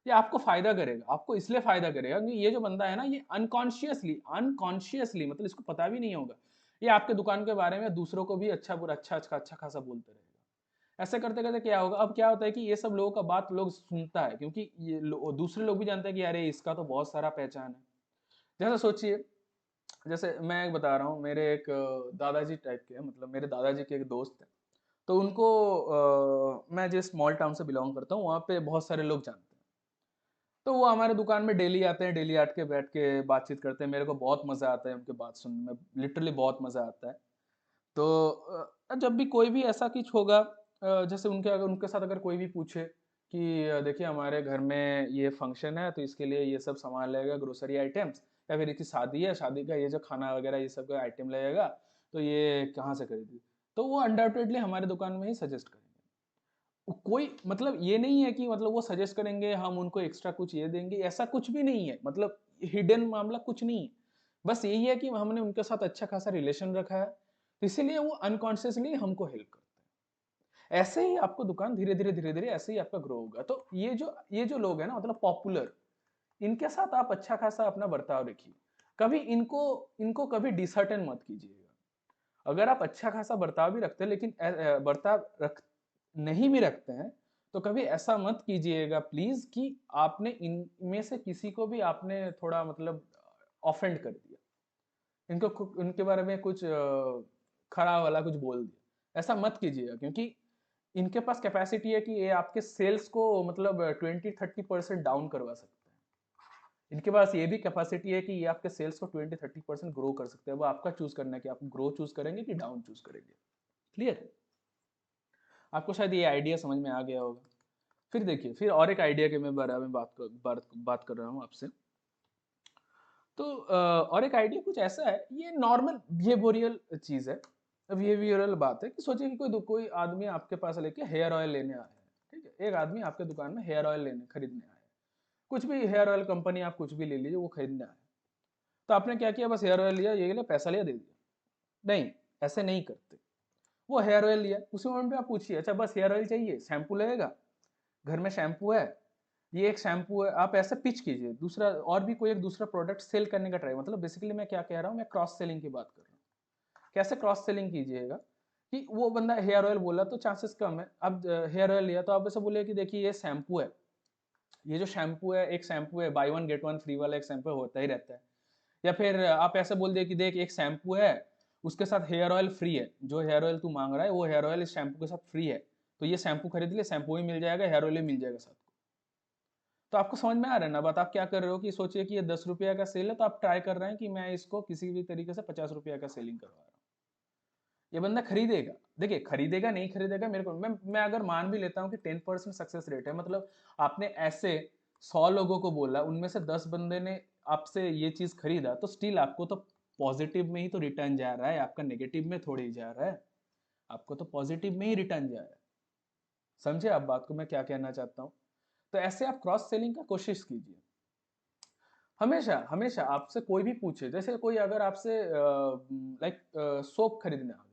ये आपको फायदा करेगा, आपको इसलिए फायदा करेगा कि ये जो बंदा है ना, ये अनकॉन्शियसली अनकॉन्शियसली मतलब इसको पता भी नहीं होगा, ये आपके दुकान के बारे में दूसरों को भी अच्छा बुरा अच्छा अच्छा अच्छा खासा बोलते रहेगा। ऐसे करते करते क्या होगा, अब क्या होता है कि ये सब लोगों का बात लोग सुनता है, क्योंकि ये दूसरे लोग भी जानते हैं कि अरे इसका तो बहुत सारा पहचान है। जैसे सोचिए, जैसे मैं एक बता रहा हूँ, मेरे एक दादाजी टाइप के हैं, मतलब मेरे दादाजी के एक दोस्त हैं। तो उनको मैं जिस स्मॉल टाउन से बिलोंग करता हूँ, वहाँ पे बहुत सारे लोग जानते हैं। तो वो हमारे दुकान में डेली आते हैं, डेली आट के बैठ के बातचीत करते हैं, मेरे को बहुत मज़ा आता है उनकी बात सुनने में, लिटरली बहुत मज़ा आता है। तो जब भी कोई भी ऐसा कुछ होगा, जैसे उनके साथ अगर कोई भी पूछे कि देखिए हमारे घर में ये फंक्शन है, तो इसके लिए ये सब सामान लगेगा, ग्रोसरी आइटम्स, या फिर इसकी शादी है, शादी का ये जो खाना वगैरह ये सब का आइटम लगेगा, तो ये कहाँ से खरीदी, तो वो अनडाउटेडली हमारे दुकान में ही सजेस्ट करेंगे। कोई मतलब ये नहीं है कि मतलब वो सजेस्ट करेंगे हम उनको एक्स्ट्रा कुछ ये देंगे, ऐसा कुछ भी नहीं है, मतलब हिडन मामला कुछ नहीं है। बस यही है कि हमने उनके साथ अच्छा खासा रिलेशन रखा है, तो इसीलिए वो अनकॉन्शियसली हमको हेल्प करते हैं। ऐसे ही आपको दुकान धीरे धीरे ऐसे ही आपका ग्रो होगा। तो ये जो लोग हैं ना, मतलब पॉपुलर, इनके साथ आप अच्छा खासा अपना बर्ताव रखिए। कभी इनको इनको कभी डिसहर्टन मत कीजिएगा। अगर आप अच्छा खासा बर्ताव भी रखते हैं, लेकिन बर्ताव रख नहीं भी रखते हैं, तो कभी ऐसा मत कीजिएगा प्लीज कि आपने इनमें से किसी को भी आपने थोड़ा मतलब ऑफेंड कर दिया, इनको उनके बारे में कुछ खराब वाला कुछ बोल दिया। ऐसा मत कीजिएगा, क्योंकि इनके पास कैपेसिटी है कि ये आपके सेल्स को मतलब 20-30% डाउन करवा सकते हैं। इनके पास ये भी कैपेसिटी है कि ये आपके सेल्स को 20-30% ग्रो कर सकते हैं। वो आपका चूज करना है कि आप ग्रो चूज करेंगे कि डाउन चूज करेंगे। क्लियर? आपको शायद ये आइडिया समझ में आ गया होगा। फिर देखिए, फिर और एक आइडिया के मैं बारे में बात कर रहा हूँ आपसे। तो और एक आइडिया कुछ ऐसा है, ये नॉर्मल बिहेवियरल चीज़ है, बिहेवियरल बात है कि सोचिए कि कोई आदमी आपके पास लेके हेयर ऑयल लेने आया है। ठीक है, एक आदमी आपके दुकान में हेयर ऑयल लेने खरीदने आया है, कुछ भी हेयर ऑयल कंपनी आप कुछ भी ले लीजिए, वो खरीदने आया है। तो आपने क्या किया, बस हेयर ऑयल लिया, ये लिया, पैसा लिया, दे दिया? नहीं, ऐसे नहीं करते। वो हेयर ऑयल लिया, उसी मोमेंट पे आप पूछिए, अच्छा बस हेयर ऑयल चाहिए, शैम्पू लगेगा, घर में शैम्पू है, ये एक शैम्पू है, आप ऐसे पिच कीजिए। दूसरा और भी कोई एक दूसरा प्रोडक्ट सेल करने का ट्राई, मतलब बेसिकली मैं क्या कह रहा हूँ, मैं क्रॉस सेलिंग की बात कर रहा हूँ। कैसे क्रॉस सेलिंग कीजिएगा कि वो बंदा हेयर ऑयल बोला तो चांसेस कम है, अब हेयर ऑयल लिया तो आप ऐसे बोले कि देखिए ये शैम्पू है, ये जो शैम्पू है, एक शैम्पू है, by one get one free वाला एक शैम्पू होता ही रहता है। या फिर आप ऐसे बोल दिए कि देख एक शैम्पू है, उसके साथ हेयर ऑयल फ्री है, जो हेयर ऑयल तू मांग रहा है वो हेयर ऑयल इस शैम्पू के साथ फ्री है, तो ये शैम्पू खरीद ले, शैम्पू भी मिल जाएगा, हेयर ऑयल भी मिल जाएगा साथ। तो आपको समझ में आ रहा है ना बात, आप क्या कर रहे हो कि सोचिए कि ये 10 रुपया का सेल है, तो आप ट्राई कर रहे हैं कि मैं इसको किसी भी तरीके से 50 रुपया का सेलिंग करवा रहा हूँ। ये बंदा खरीदेगा, देखिए खरीदेगा नहीं खरीदेगा मेरे को, मैं अगर मान भी लेता हूँ कि 10% सक्सेस रेट है, मतलब आपने ऐसे 100 लोगों को बोला, उनमें से 10 बंदे ने आपसे ये चीज खरीदा, तो स्टिल आपको तो पॉजिटिव में ही तो रिटर्न जा रहा है, आपका नेगेटिव में थोड़ी जा रहा है, आपको तो पॉजिटिव में ही रिटर्न जा रहा है। समझे आप बात को मैं क्या कहना चाहता हूँ? तो ऐसे आप क्रॉस सेलिंग का कोशिश कीजिए। हमेशा हमेशा आपसे कोई भी पूछे, जैसे कोई अगर आपसे लाइक सोप खरीदने आ गया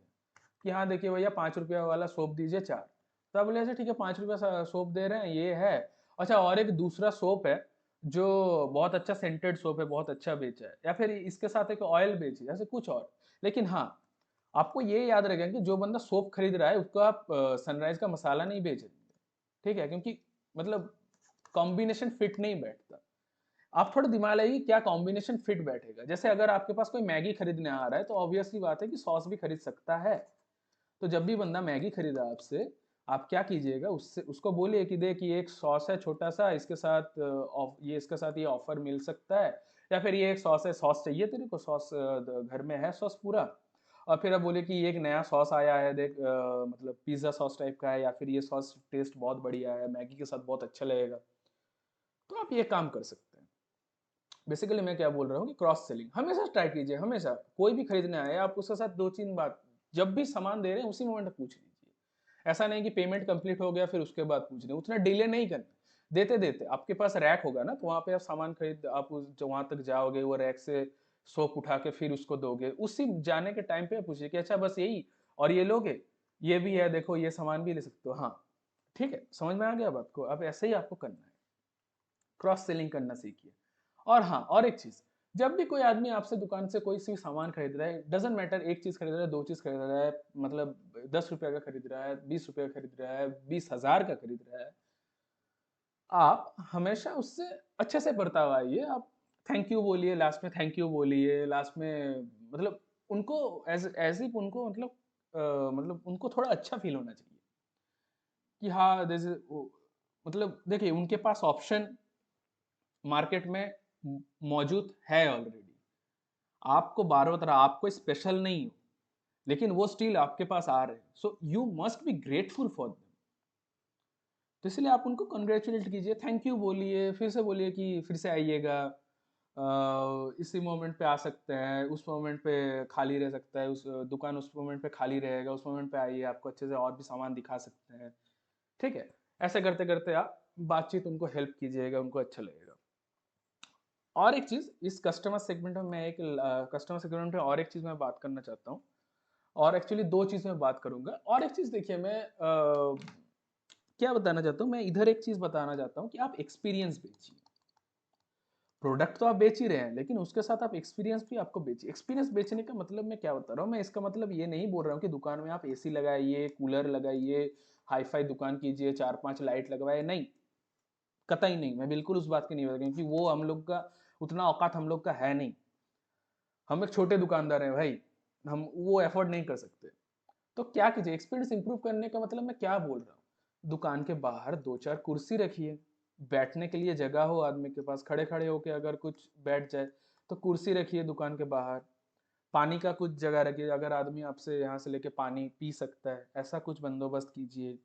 कि हाँ देखिए भैया 5 रुपया वाला सोप दीजिए 4, तो आप बोले अच्छा ठीक है 5 रुपया सोप दे रहे हैं, ये है। अच्छा और एक दूसरा सोप है जो बहुत अच्छा सेंटेड सोप है, बहुत अच्छा बेचा है, या फिर इसके साथ एक ऑयल बेचे, ऐसे कुछ और। लेकिन हाँ, आपको ये याद रखेगा कि जो बंदा सोप खरीद रहा है उसको आप सनराइज का मसाला नहीं बेचेंगे। ठीक है, क्योंकि मतलब कॉम्बिनेशन फिट नहीं बैठता। आप थोड़ा दिमाग लगाइए क्या कॉम्बिनेशन फिट बैठेगा। जैसे अगर आपके पास कोई मैगी खरीदने आ रहा है, तो ऑब्वियसली बात है कि सॉस भी खरीद सकता है। तो जब भी बंदा मैगी खरीदा आपसे, आप क्या कीजिएगा, उससे उसको बोलिए कि देख ये एक सॉस है छोटा सा, इसके साथ ये इसके साथ ये ऑफर मिल सकता है, या फिर ये एक सॉस है, सॉस चाहिए तेरे को, सॉस घर में है सॉस पूरा। और फिर आप बोले कि ये एक नया सॉस आया है देख, मतलब पिज़्ज़ा सॉस टाइप का है, या फिर ये सॉस टेस्ट बहुत बढ़िया है, मैगी के साथ बहुत अच्छा लगेगा। तो आप ये काम कर सकते हैं। बेसिकली मैं क्या बोल रहा हूँ कि क्रॉस सेलिंग हमेशा ट्राई कीजिए, हमेशा कोई भी खरीदने आए आप उसके साथ दो तीन बात, जब भी सामान दे रहे हैं उसी मोमेंट पूछ लीजिए। ऐसा नहीं कि पेमेंट कंप्लीट हो गया फिर उसके बाद पूछ रहे, उतना डिले नहीं करना। देते देते आपके पास रैक होगा ना, तो वहाँ पे आप सामान खरीद, आप जो वहाँ तक जाओगे वो रैक से सोप उठा के फिर उसको दोगे, उसी जाने के टाइम पे पूछिए कि अच्छा बस यही और ये लोगे, ये भी है देखो, ये सामान भी ले सकते हो, हाँ ठीक है, समझ में आ गया बात को। अब ऐसे ही आपको करना है, क्रॉस सेलिंग करना सीखिए। और हाँ, और एक चीज, जब भी कोई आदमी आपसे दुकान से कोई सी सामान खरीद रहा है, डजेंट मैटर एक चीज खरीद रहा है, दो चीज खरीद रहा है, मतलब 10 रुपए का खरीद रहा है, 20 रुपए का खरीद रहा है, 20,000 का खरीद रहा है, आप हमेशा उससे अच्छे से बर्ताव आइए। आप थैंक यू बोलिए, लास्ट में थैंक यू बोलिए, लास्ट में मतलब उनको एज इफ उनको मतलब उनको थोड़ा अच्छा फील होना चाहिए कि हाँ दिस मतलब देखिए उनके पास ऑप्शन मार्केट में मौजूद है ऑलरेडी। आपको बार बार आपको स्पेशल नहीं हो, लेकिन वो स्टिल आपके पास आ रहे हैं, so you must be grateful for them. तो इसलिए आप उनको कंग्रेचुलेट कीजिए, थैंक यू बोलिए, फिर से बोलिए कि फिर से आइएगा, इसी मोमेंट पे आ सकते हैं, उस मोमेंट पे खाली रह सकता है, उस दुकान उस मोमेंट पे खाली रहेगा, उस मोमेंट पे आइए, आपको अच्छे से और भी सामान दिखा सकते हैं। ठीक है, ऐसे करते करते आप बातचीत उनको हेल्प कीजिएगा, उनको अच्छा लगेगा। और एक चीज़ इस कस्टमर सेगमेंट में मैं एक कस्टमर सेगमेंट में और एक चीज़ मैं बात करना चाहता हूँ, और एक्चुअली दो चीज़ में बात करूंगा। और एक चीज़ देखिए, मैं क्या बताना चाहता हूँ, मैं इधर एक चीज़ बताना चाहता हूँ कि आप एक्सपीरियंस बेचिए। प्रोडक्ट तो आप बेच ही रहे हैं, लेकिन उसके साथ आप एक्सपीरियंस भी आपको बेचिए। एक्सपीरियंस बेचने का मतलब मैं क्या बता रहा हूँ, मैं इसका मतलब ये नहीं बोल रहा हूँ कि दुकान में आप एसी लगाइए, कूलर लगाइए, हाई फाई दुकान कीजिए, 4-5 लाइट लगवाए, नहीं, कतई नहीं, मैं बिल्कुल उस बात की नहीं बता, क्योंकि वो हम लोग का उतना औकात हम लोग का है नहीं। हम एक छोटे दुकानदार हैं भाई, हम वो एफोर्ड नहीं कर सकते। तो क्या कीजिए, एक्सपीरियंस इंप्रूव करने का मतलब मैं क्या बोल रहा हूँ, दुकान के बाहर दो चार कुर्सी रखिए, बैठने के लिए जगह हो आदमी के पास, खड़े खड़े होके अगर कुछ बैठ जाए तो कुर्सी रखिए दुकान के बाहर। पानी का कुछ जगह रखिए, अगर आदमी आपसे यहाँ से लेके पानी पी सकता है, ऐसा कुछ बंदोबस्त कीजिए।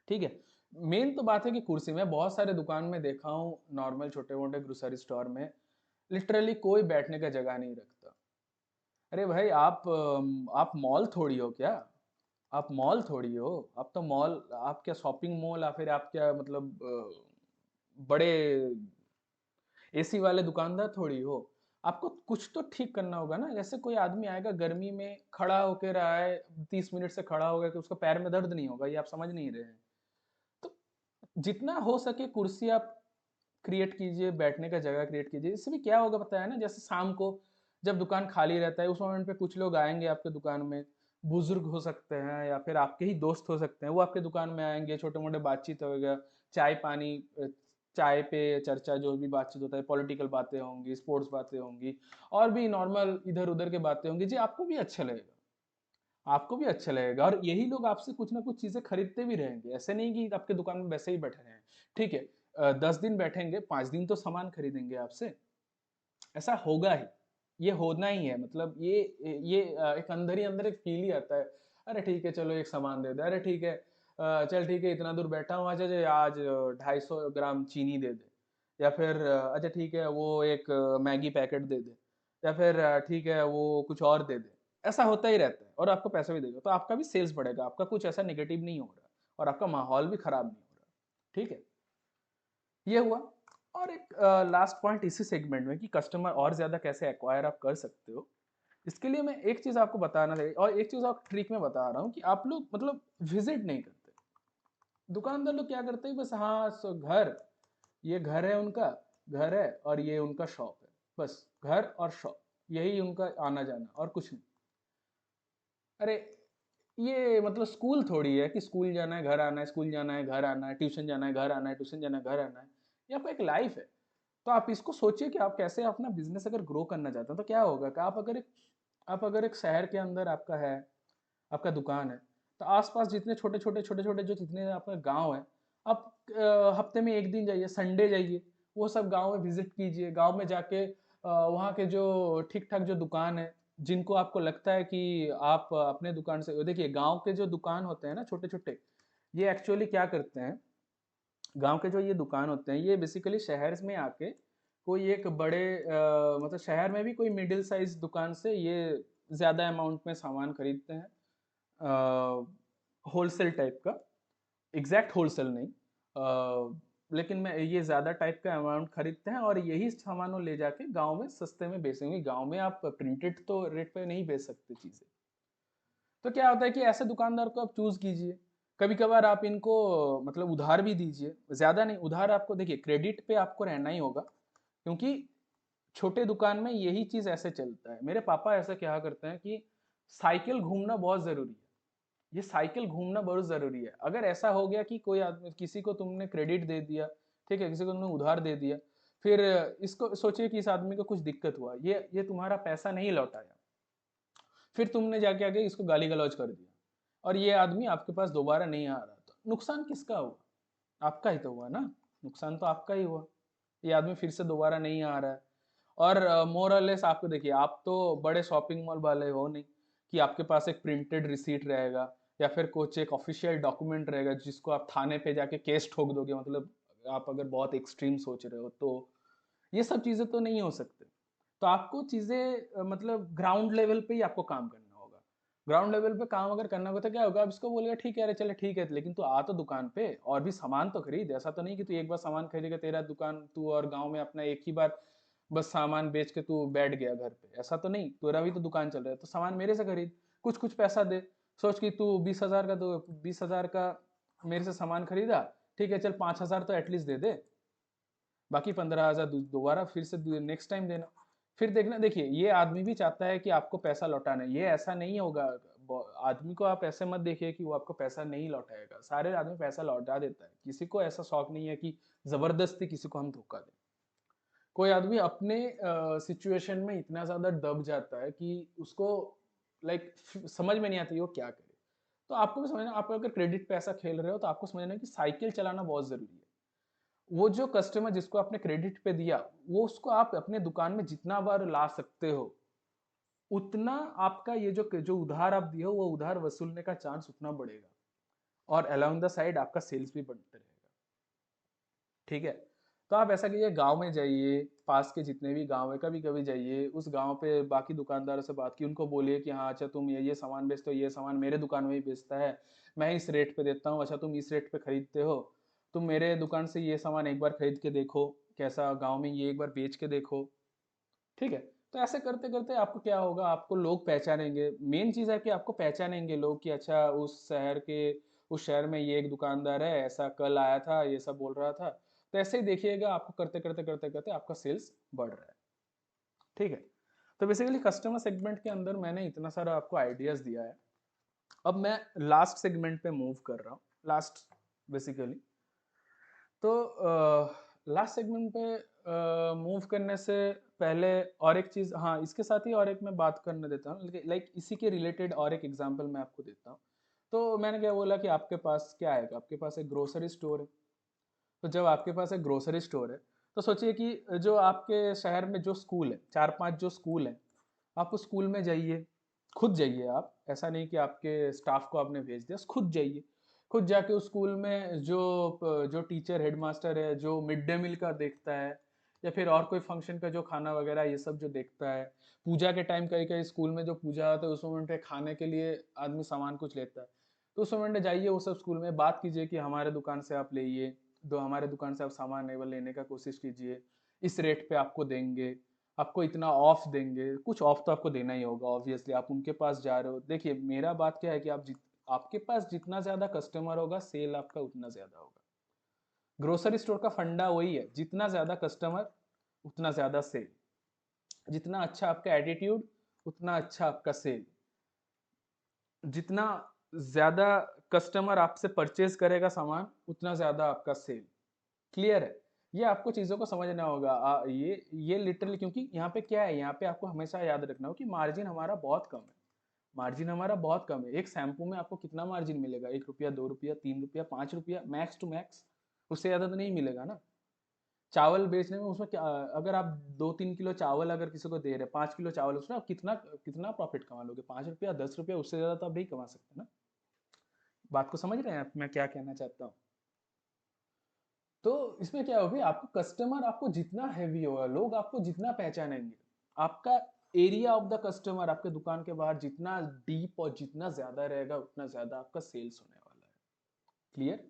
ठीक है, मेन तो बात है कि कुर्सी में बहुत सारे दुकान में देखा हूँ, नॉर्मल छोटे मोटे ग्रोसरी स्टोर में लिटरली कोई बैठने का जगह नहीं रखता। अरे भाई आप मॉल थोड़ी हो क्या, आप मॉल थोड़ी हो, आप तो मॉल, आप क्या शॉपिंग मॉल, या फिर आप क्या मतलब बड़े एसी वाले दुकानदार थोड़ी हो। आपको कुछ तो ठीक करना होगा ना। जैसे कोई आदमी आएगा गर्मी में, खड़ा होके रहा है 30 मिनट से, खड़ा होगा कि उसको पैर में दर्द नहीं होगा, ये आप समझ नहीं रहे हैं। तो जितना हो सके कुर्सी आप क्रिएट कीजिए, बैठने का जगह क्रिएट कीजिए। इससे भी क्या होगा पता है ना, जैसे शाम को जब दुकान खाली रहता है, उस मोमेंट पे कुछ लोग आएंगे आपके दुकान में, बुजुर्ग हो सकते हैं या फिर आपके ही दोस्त हो सकते हैं, वो आपके दुकान में आएंगे, छोटे मोटे बातचीत होगा, चाय पानी, चाय पे चर्चा, जो भी बातचीत होता है, पॉलिटिकल बातें होंगी, स्पोर्ट्स बातें होंगी, और भी नॉर्मल इधर उधर के बातें होंगी जी, आपको भी अच्छा लगेगा, आपको भी अच्छा लगेगा। और यही लोग आपसे कुछ ना कुछ चीजें खरीदते भी रहेंगे, ऐसे नहीं कि आपके दुकान में वैसे ही बैठे रहे हैं। ठीक है, 10 दिन बैठेंगे, 5 दिन तो सामान खरीदेंगे आपसे, ऐसा होगा ही, ये होना ही है। मतलब ये एक अंदर ही अंदर एक फील ही आता है, अरे ठीक है चलो एक सामान दे दे, अरे ठीक है चल ठीक है इतना दूर बैठा हूँ, अच्छा जी आज 250 ग्राम चीनी दे दे, या फिर अच्छा ठीक है वो एक मैगी पैकेट दे दे, या फिर ठीक है वो कुछ और दे दे। ऐसा होता ही रहता है, और आपको पैसा भी देगा, तो आपका भी सेल्स बढ़ेगा, आपका कुछ ऐसा नेगेटिव नहीं हो रहा, और आपका माहौल भी खराब नहीं हो रहा। ठीक है, ये हुआ। और एक लास्ट पॉइंट इसी सेगमेंट में कि कस्टमर और ज़्यादा कैसे एक्वायर आप कर सकते हो, इसके लिए मैं एक चीज़ आपको बताना चाहिए, और एक चीज़ आप ट्रिक में बता रहा हूँ कि आप लोग मतलब विजिट नहीं करते। दुकानदार लोग क्या करते हैं, बस हाँ घर, ये घर है उनका, घर है और ये उनका शॉप है, बस घर और शॉप, यही उनका आना जाना और कुछ नहीं। अरे ये मतलब स्कूल थोड़ी है कि स्कूल जाना है घर आना है, स्कूल जाना है घर आना है, ट्यूशन जाना है घर आना है, ट्यूशन जाना है घर आना है। ये आपका एक लाइफ है। तो आप इसको सोचिए कि आप कैसे अपना बिजनेस अगर ग्रो करना चाहते हैं तो क्या होगा कि आप अगर एक शहर के अंदर आपका है, आपका दुकान है, तो आसपास जितने छोटे छोटे छोटे छोटे जो जितने आपके गांव है, आप हफ्ते में एक दिन जाइए, संडे जाइए, वो सब गांव में विजिट कीजिए। गांव में जाके वहाँ के जो ठीक ठाक जो दुकान है, जिनको आपको लगता है कि आप अपने दुकान से, देखिए गांव के जो दुकान होते हैं ना छोटे छोटे, ये एक्चुअली क्या करते हैं, गांव के जो ये दुकान होते हैं ये बेसिकली शहर में आके कोई एक बड़े मतलब शहर में भी कोई मिडिल साइज दुकान से ये ज़्यादा अमाउंट में सामान खरीदते हैं, होलसेल टाइप का, एग्जैक्ट होलसेल नहीं, लेकिन मैं ये ज़्यादा टाइप का अमाउंट खरीदते हैं और यही सामानों ले जाके गांव में सस्ते में बेचेंगे। गांव में आप प्रिंटेड तो रेट पे नहीं बेच सकते चीज़ें। तो क्या होता है कि ऐसे दुकानदार को आप चूज कीजिए। कभी कभार आप इनको मतलब उधार भी दीजिए, ज्यादा नहीं, उधार आपको, देखिए क्रेडिट पे आपको रहना ही होगा, क्योंकि छोटे दुकान में यही चीज ऐसे चलता है। मेरे पापा ऐसा क्या करते हैं कि साइकिल घूमना बहुत जरूरी है, ये साइकिल घूमना बहुत जरूरी है। अगर ऐसा हो गया कि कोई आदमी, किसी को तुमने क्रेडिट दे दिया, ठीक है, किसी को तुमने उधार दे दिया, फिर इसको सोचिए कि इस आदमी को कुछ दिक्कत हुआ, ये तुम्हारा पैसा नहीं लौटाया, फिर तुमने जाके आगे इसको गाली गलौज कर दिया और ये आदमी आपके पास दोबारा नहीं आ रहा, तो नुकसान किसका हुआ? आपका ही तो हुआ ना, नुकसान तो आपका ही हुआ। ये आदमी फिर से दोबारा नहीं आ रहा है। और मोरलेस आपको, देखिए आप तो बड़े शॉपिंग मॉल वाले हो नहीं कि आपके पास एक प्रिंटेड रिसीट रहेगा या फिर कुछ एक ऑफिशियल डॉक्यूमेंट रहेगा जिसको आप थाने पे जाके केस ठोक दोगे, मतलब आप अगर बहुत एक्सट्रीम सोच रहे हो तो। ये सब चीज़ें तो नहीं हो सकते। तो आपको चीज़ें मतलब ग्राउंड लेवल पे ही आपको काम करना होगा। ग्राउंड लेवल पे काम अगर करना होगा तो क्या होगा, आप इसको बोलेगा ठीक है अरे चले ठीक है, लेकिन तू आ तो दुकान पे और भी सामान तो खरीद। ऐसा तो नहीं कि तू एक बार सामान खरीदेगा, तेरा दुकान तू और गांव में अपना एक ही बार बस सामान बेच के तू बैठ गया घर पे, ऐसा तो नहीं। तेरा भी तो दुकान चल रहा है, तो सामान मेरे से खरीद, कुछ कुछ पैसा दे। सोच कि तू 20,000 का, तो 20,000 का मेरे से सामान खरीदा, ठीक है चल 5,000 तो एटलीस्ट दे दे, बाकी 15,000 दोबारा फिर से नेक्स्ट टाइम देना। फिर देखना, देखिए ये आदमी भी चाहता है कि आपको पैसा लौटाना है, ये ऐसा नहीं होगा। आदमी को आप ऐसे मत देखिए कि वो आपको पैसा नहीं लौटाएगा, सारे आदमी पैसा लौटा देता है, किसी को ऐसा शौक नहीं है कि जबरदस्ती किसी को हम धोखा दें। कोई आदमी अपने सिचुएशन में इतना ज्यादा दब जाता है कि उसको लाइक समझ में नहीं आती वो क्या करे। तो आपको भी समझना, आप अगर क्रेडिट पे ऐसा खेल रहे हो तो आपको समझना है कि साइकिल चलाना बहुत जरूरी है। वो जो कस्टमर जिसको आपने क्रेडिट पे दिया, वो उसको आप अपने दुकान में जितना बार ला सकते हो, उतना आपका ये जो जो उधार आप दिए हो वो उधार वसूलने का चांस उतना बढ़ेगा, और अलोंग द साइड आपका सेल्स भी बढ़ते रहेगा। ठीक है, तो आप ऐसा कीजिए, गांव में जाइए, पास के जितने भी गांव है कभी कभी जाइए, उस गांव पे बाकी दुकानदारों से बात की, उनको बोलिए कि हाँ अच्छा तुम ये सामान बेचते हो, ये सामान मेरे दुकान में ही बेचता है, मैं इस रेट पे देता हूँ, अच्छा तुम इस रेट पे खरीदते हो, तुम मेरे दुकान से ये सामान एक बार खरीद के देखो, कैसा गांव में ये एक बार बेच के देखो। ठीक है, तो ऐसे करते करते आपको क्या होगा, आपको लोग पहचानेंगे। मेन चीज़ है कि आपको पहचानेंगे लोग कि अच्छा उस शहर में ये एक दुकानदार है, ऐसा कल आया था, ये सब बोल रहा था। तो ऐसे ही देखिएगा, आपको करते करते करते करते आपका सेल्स बढ़ रहा है। ठीक है, तो बेसिकली कस्टमर सेगमेंट के अंदर मैंने इतना सारा आपको आइडियाज दिया है। अब मैं लास्ट सेगमेंट पे मूव कर रहा हूँ, लास्ट बेसिकली। तो लास्ट सेगमेंट पे मूव करने से पहले और एक चीज़, हाँ इसके साथ ही और एक मैं बात करने देता हूँ, लाइक इसी के रिलेटेड और एक एग्जांपल मैं आपको देता हूँ। तो मैंने क्या बोला कि आपके पास क्या है, आपके पास एक ग्रोसरी स्टोर है। तो जब आपके पास एक ग्रोसरी स्टोर है, तो सोचिए कि जो आपके शहर में जो स्कूल है, 4-5 जो स्कूल है, आप उस स्कूल में जाइए, खुद जाइए आप, ऐसा नहीं कि आपके स्टाफ को आपने भेज दिया, खुद जाइए। खुद जाके उस स्कूल में जो जो टीचर हेडमास्टर है, जो मिड डे मील का देखता है या फिर और कोई फंक्शन का जो खाना वगैरह ये सब जो देखता है, पूजा के टाइम कहीं कहीं स्कूल में जो पूजा होता है उस मोमेंट पे खाने के लिए आदमी सामान कुछ लेता है, तो उस मोमेंट में जाइए वो सब स्कूल में बात कीजिए कि हमारे दुकान से आप लेइए, दो हमारे दुकान से आप सामान लेने का कोशिश कीजिए, इस रेट पे आपको देंगे, आपको इतना ऑफ देंगे। कुछ ऑफ तो आपको देना ही होगा ऑब्वियसली, आप उनके पास जा रहे हो। देखिए मेरा बात क्या है कि आपके पास जितना ज्यादा कस्टमर होगा सेल आपका उतना ज्यादा होगा। ग्रोसरी स्टोर का फंडा वही है, जितना ज्यादा कस्टमर उतना ज्यादा सेल, जितना अच्छा आपका एटीट्यूड उतना अच्छा आपका सेल, जितना ज्यादा कस्टमर आपसे परचेज करेगा सामान उतना ज्यादा आपका सेल। क्लियर है? ये आपको चीज़ों को समझना होगा। ये लिटरली, क्योंकि यहाँ पे क्या है, यहाँ पे आपको हमेशा याद रखना हो कि मार्जिन हमारा बहुत कम है। मार्जिन हमारा बहुत कम है। एक शैम्पू में आपको कितना मार्जिन मिलेगा? 1 रुपया, 2 रुपया, 3 रुपया, 5 रुपया, मैक्स टू मैक्स, उससे ज़्यादा तो नहीं मिलेगा ना। चावल बेचने में उसमें क्या, अगर आप 2-3 किलो चावल अगर किसी को दे रहे हैं, 5 किलो चावल, उसमें आप कितना कितना प्रॉफिट कमा लोगे? 5 रुपया, 10 रुपया, उससे ज़्यादा तो आप नहीं कमा सकते ना। बात को समझ रहे हैं आप मैं क्या कहना चाहता हूँ? तो इसमें क्या होगी, आपको कस्टमर आपको जितना हैवी होगा, लोग आपको जितना पहचानेंगे, आपका एरिया ऑफ द कस्टमर आपके दुकान के बाहर जितना डीप और जितना ज्यादा रहेगा, उतना ज्यादा आपका सेल्स होने वाला है। क्लियर?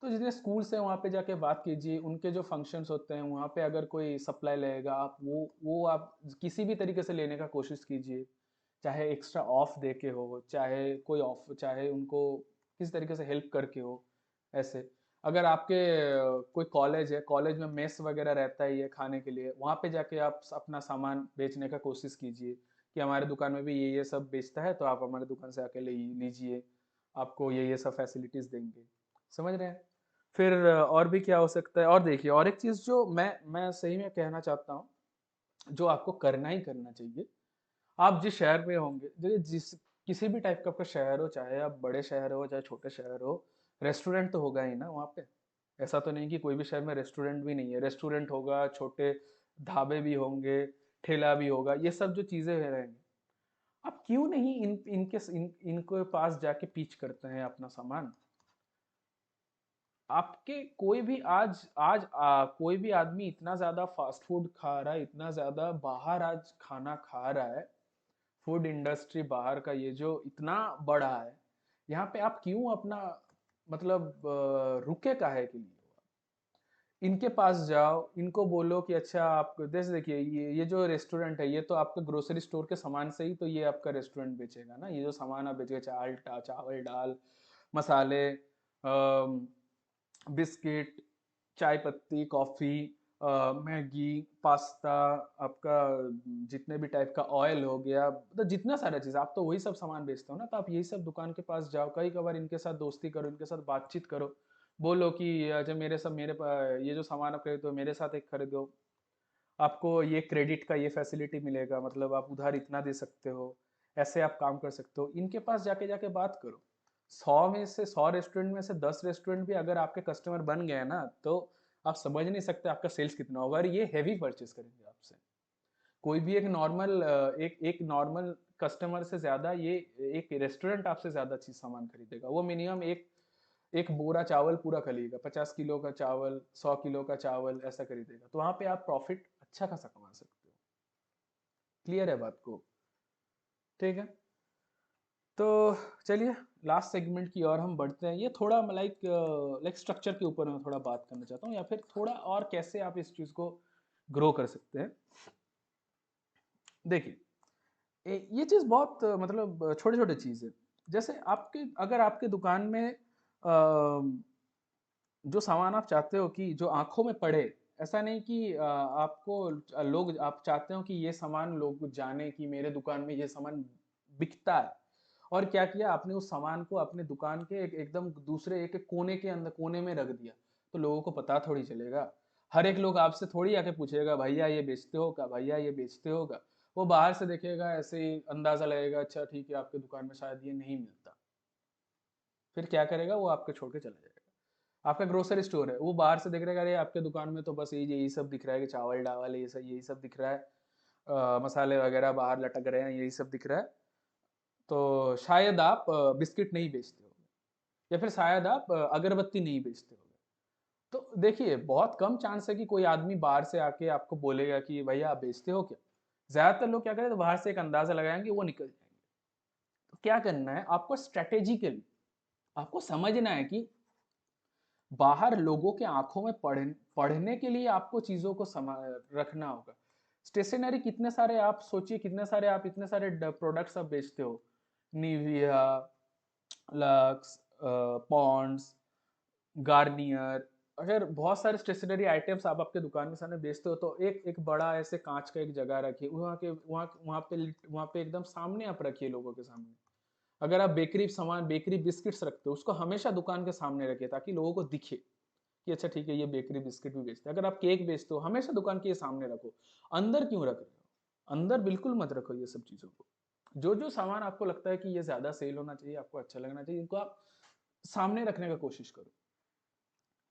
तो जितने स्कूल्स हैं वहाँ पे जाके बात कीजिए, उनके जो फंक्शंस होते हैं वहाँ पे अगर कोई सप्लाई लेगा, आप वो आप किसी भी तरीके से लेने का कोशिश कीजिए, चाहे एक्स्ट्रा ऑफ दे के हो, चाहे कोई ऑफ, चाहे उनको किसी तरीके से हेल्प करके हो। ऐसे अगर आपके कोई कॉलेज है, कॉलेज में मेस वगैरह रहता है ये खाने के लिए, वहाँ पे जाके आप अपना सामान बेचने का कोशिश कीजिए कि हमारे दुकान में भी ये सब बेचता है, तो आप हमारे दुकान से आके ले लीजिए, आपको ये सब फैसिलिटीज़ देंगे। समझ रहे हैं? फिर और भी क्या हो सकता है? और देखिए, और एक चीज़ जो मैं सही में कहना चाहता हूँ, जो आपको करना ही करना चाहिए, आप जिस शहर में होंगे, जिस किसी भी टाइप का आपका शहर हो, चाहे आप बड़े शहर हो चाहे छोटे शहर हो, रेस्टोरेंट तो होगा ही ना वहाँ पे। ऐसा तो नहीं कि कोई भी शहर में रेस्टोरेंट भी नहीं है, रेस्टोरेंट होगा, छोटे ढाबे भी होंगे, ठेला भी होगा, ये सब जो चीज़ें रहेंगी। आप क्यों नहीं इनके पास जाके पिच करते हैं अपना सामान? आपके कोई भी कोई भी आदमी इतना ज्यादा फास्ट फूड खा रहा है, इतना ज्यादा बाहर आज खाना खा रहा है, फूड इंडस्ट्री बाहर का ये जो इतना बड़ा है, यहाँ पे आप क्यों अपना मतलब रुके काहे के लिए? इनके पास जाओ, इनको बोलो कि अच्छा आप जैसे देखिए, ये जो रेस्टोरेंट है, ये तो आपका ग्रोसरी स्टोर के सामान से ही तो ये आपका रेस्टोरेंट बेचेगा ना। ये जो सामान आप बेचेगा, चावल, दाल, मसाले, बिस्किट, चाय पत्ती, कॉफ़ी, मैगी, पास्ता, आपका जितने भी टाइप का ऑयल हो गया, मतलब जितना सारा चीज़, आप तो वही सब सामान बेचते हो ना। तो आप यही सब दुकान के पास जाओ, कई कबार इनके साथ दोस्ती करो, इनके साथ बातचीत करो, बोलो कि अच्छा ये जो सामान आप खरीदो मेरे साथ एक खरीदो, आपको ये क्रेडिट का ये फैसिलिटी मिलेगा, मतलब आप उधार इतना दे सकते हो, ऐसे आप काम कर सकते हो। इनके पास जाके जाके बात करो। 100 रेस्टोरेंट में से 10 रेस्टोरेंट भी अगर आपके कस्टमर बन गए ना, तो आप समझ नहीं सकते आपका सेल्स कितना होगा, और ये हैवी परचेस करेंगे आपसे। कोई भी एक नॉर्मल कस्टमर से ज्यादा ये एक रेस्टोरेंट आपसे ज्यादा चीज सामान खरीदेगा। वो मिनिमम एक एक बोरा चावल पूरा खरीदेगा, 50 किलो का चावल, 100 किलो का चावल, ऐसा खरीदेगा। तो वहां पे आप प्रॉफिट अच्छा खासा कमा सकते हो। क्लियर है बात को? ठीक है। तो चलिए, लास्ट सेगमेंट की ओर हम बढ़ते हैं। ये थोड़ा लाइक लाइक स्ट्रक्चर के ऊपर मैं थोड़ा बात करना चाहता हूँ, या फिर थोड़ा और कैसे आप इस चीज़ को ग्रो कर सकते हैं। देखिए, ये चीज़ बहुत मतलब छोटे छोटे चीज़ है। जैसे अगर आपके दुकान में जो सामान आप चाहते हो कि जो आंखों में पड़े, ऐसा नहीं कि आप चाहते हो कि ये सामान लोग जाने कि मेरे दुकान में ये सामान बिकता है, और क्या किया आपने, उस सामान को अपने दुकान के एकदम दूसरे एक कोने के अंदर कोने में रख दिया, तो लोगों को पता थोड़ी चलेगा। हर एक लोग आपसे थोड़ी आके पूछेगा भैया ये बेचते हो क्या, भैया ये बेचते हो क्या। वो बाहर से देखेगा, ऐसे ही अंदाजा लगेगा, अच्छा ठीक है आपके दुकान में शायद ये नहीं मिलता। फिर क्या करेगा, वो आपके छोड़ के चला जाएगा। आपका ग्रोसरी स्टोर है, वो बाहर से देख रहा है, अरे आपके दुकान में तो बस यही सब दिख रहा है कि चावल डावल यही सब दिख रहा है, मसाले वगैरह बाहर लटक रहे हैं, यही सब दिख रहा है। तो शायद आप बिस्किट नहीं बेचते हो, या फिर शायद आप अगरबत्ती नहीं बेचते हो। तो देखिए, बहुत कम चांस है कि कोई आदमी बाहर से आके आपको बोलेगा कि भैया आप बेचते हो क्या। ज्यादातर लोग क्या करें, तो बाहर से एक अंदाजा लगाएंगे, वो निकल जाएंगे। तो क्या करना है आपको, स्ट्रेटेजिकली आपको समझना है कि बाहर लोगों के आंखों में पढ़ने के लिए आपको चीजों को रखना होगा। स्टेशनरी कितने सारे आप सोचिए, कितने सारे आप इतने सारे प्रोडक्ट्स आप बेचते हो, निविया, लक्स, पॉन्ड्स, गार्नियर। अगर बहुत सारे स्टेशनरी आइटम्स आप आपके दुकान में सामने बेचते हो, तो एक एक बड़ा ऐसे कांच का एक जगह रखिए, वहाँ पे एकदम सामने आप रखिए लोगों के सामने। अगर आप बेकरी बिस्किट्स रखते हो, उसको हमेशा दुकान के सामने रखिए, ताकि लोगों को दिखे कि अच्छा ठीक है ये बेकरी बिस्किट भी बेचते हैं। अगर आप केक बेचते हो, हमेशा दुकान के सामने रखो। अंदर क्यों रख रहे हो? अंदर बिल्कुल मत रखो ये सब चीज़ों को। जो जो सामान आपको लगता है कि ये ज्यादा सेल होना चाहिए, आपको अच्छा लगना चाहिए, इनको आप सामने रखने का कोशिश करो।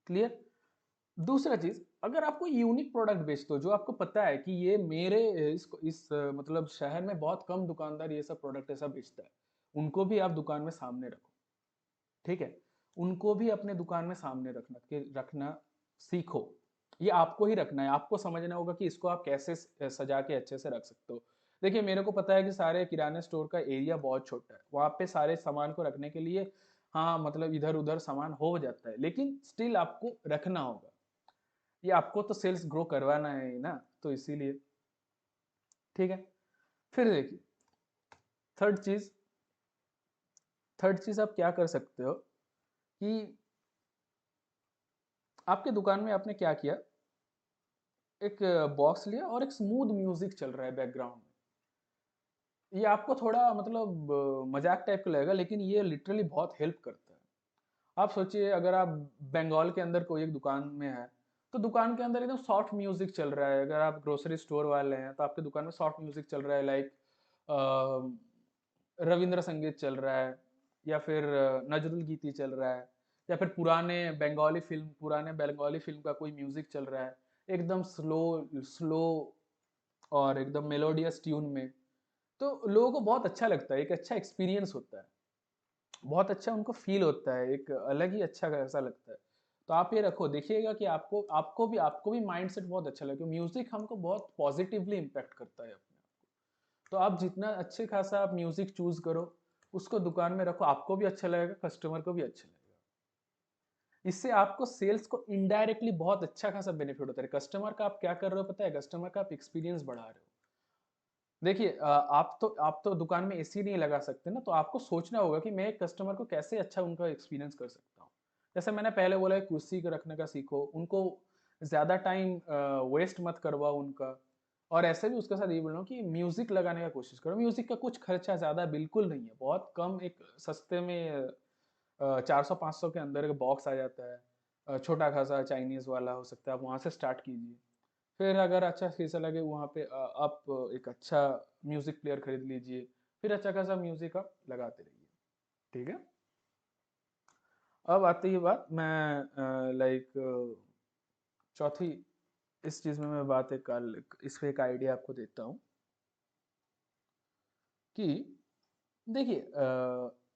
क्लियर? दूसरा चीज, अगर आपको यूनिक प्रोडक्ट बेचते हो जो आपको पता है कि ये मेरे मतलब शहर में बहुत कम दुकानदार ये सब प्रोडक्ट ऐसा बेचता है, उनको भी आप दुकान में सामने रखो। ठीक है? उनको भी अपने दुकान में सामने रखना सीखो। ये आपको ही रखना है, आपको समझना होगा कि इसको आप कैसे सजा के अच्छे से रख सकते हो। देखिए, मेरे को पता है कि सारे किराने स्टोर का एरिया बहुत छोटा है, वहां पे सारे सामान को रखने के लिए हाँ मतलब इधर उधर सामान हो जाता है, लेकिन स्टिल आपको रखना होगा। ये आपको तो सेल्स ग्रो करवाना है ना, तो इसीलिए। ठीक है? फिर देखिए, थर्ड चीज थर्ड चीज आप क्या कर सकते हो कि आपके दुकान में आपने क्या किया, एक बॉक्स लिया और एक स्मूथ म्यूजिक चल रहा है बैकग्राउंड में। ये आपको थोड़ा मतलब मजाक टाइप का लगेगा, लेकिन ये लिटरली बहुत हेल्प करता है। आप सोचिए, अगर आप बंगाल के अंदर कोई एक दुकान में है, तो दुकान के अंदर एकदम सॉफ्ट म्यूजिक चल रहा है। अगर आप ग्रोसरी स्टोर वाले हैं तो आपके दुकान में सॉफ्ट म्यूजिक चल रहा है, लाइक रविंद्र संगीत चल रहा है, या फिर नजरुल गीति चल रहा है, या फिर पुराने बंगाली फिल्म का कोई म्यूजिक चल रहा है, एकदम स्लो स्लो और एकदम मेलोडियस ट्यून में। तो लोगों को बहुत अच्छा लगता है, एक अच्छा एक्सपीरियंस होता है, बहुत अच्छा उनको फील होता है, एक अलग ही अच्छा ऐसा लगता है। तो आप ये रखो, देखिएगा कि आपको भी माइंडसेट बहुत अच्छा लगेगा। म्यूजिक हमको बहुत पॉजिटिवली इम्पैक्ट करता है अपने आप को। तो आप जितना अच्छे खासा आप म्यूजिक चूज करो, उसको दुकान में रखो, आपको भी अच्छा लगेगा, कस्टमर को भी अच्छा लगेगा। इससे आपको सेल्स को इनडायरेक्टली बहुत अच्छा खासा बेनिफिट होता है। कस्टमर का आप क्या कर रहे हो पता है? कस्टमर का आप एक्सपीरियंस बढ़ा रहे हो। देखिए, आप तो दुकान में एसी नहीं लगा सकते ना, तो आपको सोचना होगा कि मैं एक कस्टमर को कैसे अच्छा उनका एक्सपीरियंस कर सकता हूँ। जैसे मैंने पहले बोला, कुर्सी को रखने का सीखो, उनको ज़्यादा टाइम वेस्ट मत करवाओ उनका। और ऐसे भी उसके साथ ये बोल रहा हूँ कि म्यूज़िक लगाने का कोशिश करो। म्यूज़िक का कुछ खर्चा ज़्यादा बिल्कुल नहीं है, बहुत कम, एक सस्ते में 400-500 के अंदर एक बॉक्स आ जाता है। छोटा खासा चाइनीज़ वाला हो सकता है, आप वहाँ से स्टार्ट कीजिए। फिर अगर अच्छा शीशा लगे वहाँ पे आप एक अच्छा म्यूजिक प्लेयर खरीद लीजिए, फिर अच्छा खासा म्यूजिक आप लगाते रहिए। ठीक है? अब आती है बात, मैं लाइक चौथी इस चीज में मैं बात इस पे एक आइडिया आपको देता हूँ कि देखिए,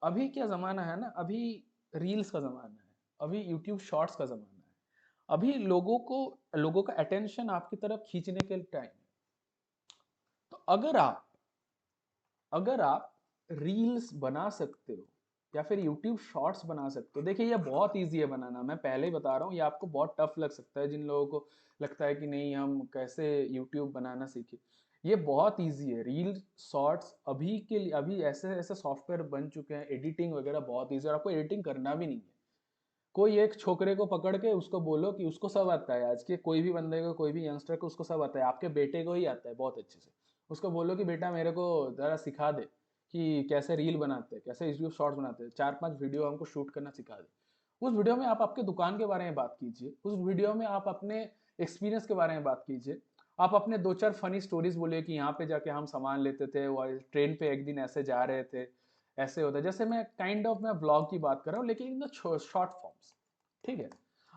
अभी क्या ज़माना है ना, अभी रील्स का ज़माना है, अभी यूट्यूब शॉर्ट्स का ज़माना है। अभी लोगों का अटेंशन आपकी तरफ खींचने के टाइम है। तो अगर आप रील्स बना सकते हो या फिर यूट्यूब शॉर्ट्स बना सकते हो, देखिए ये बहुत इजी है बनाना, मैं पहले ही बता रहा हूँ, ये आपको बहुत टफ लग सकता है जिन लोगों को लगता है कि नहीं हम कैसे यूट्यूब बनाना सीखे। ये बहुत इजी है, रील शॉर्ट्स अभी के लिए, अभी ऐसे ऐसे सॉफ्टवेयर बन चुके हैं, एडिटिंग वगैरह बहुत ईजी है, और आपको एडिटिंग करना भी नहीं है। कोई एक छोकरे को पकड़ के उसको बोलो कि उसको सब आता है, आज के कोई भी बंदे को, कोई भी यंगस्टर को उसको सब आता है, आपके बेटे को ही आता है बहुत अच्छे से। उसको बोलो कि बेटा मेरे को ज़रा सिखा दे कि कैसे रील बनाते हैं, कैसे यूट्यूब शॉर्ट्स बनाते हैं, 4-5 वीडियो हमको शूट करना सिखा दे। उस वीडियो में आप आपके दुकान के बारे में बात कीजिए, उस वीडियो में आप अपने एक्सपीरियंस के बारे में बात कीजिए। आप अपने 2-4 फनी स्टोरीज बोलिए कि यहाँ पे जाके हम सामान लेते थे, ट्रेन पे एक दिन ऐसे जा रहे थे, ऐसे होता है। जैसे मैं ब्लॉग की बात कर रहा हूँ, लेकिन इन शॉर्ट फॉर्म्स। ठीक है?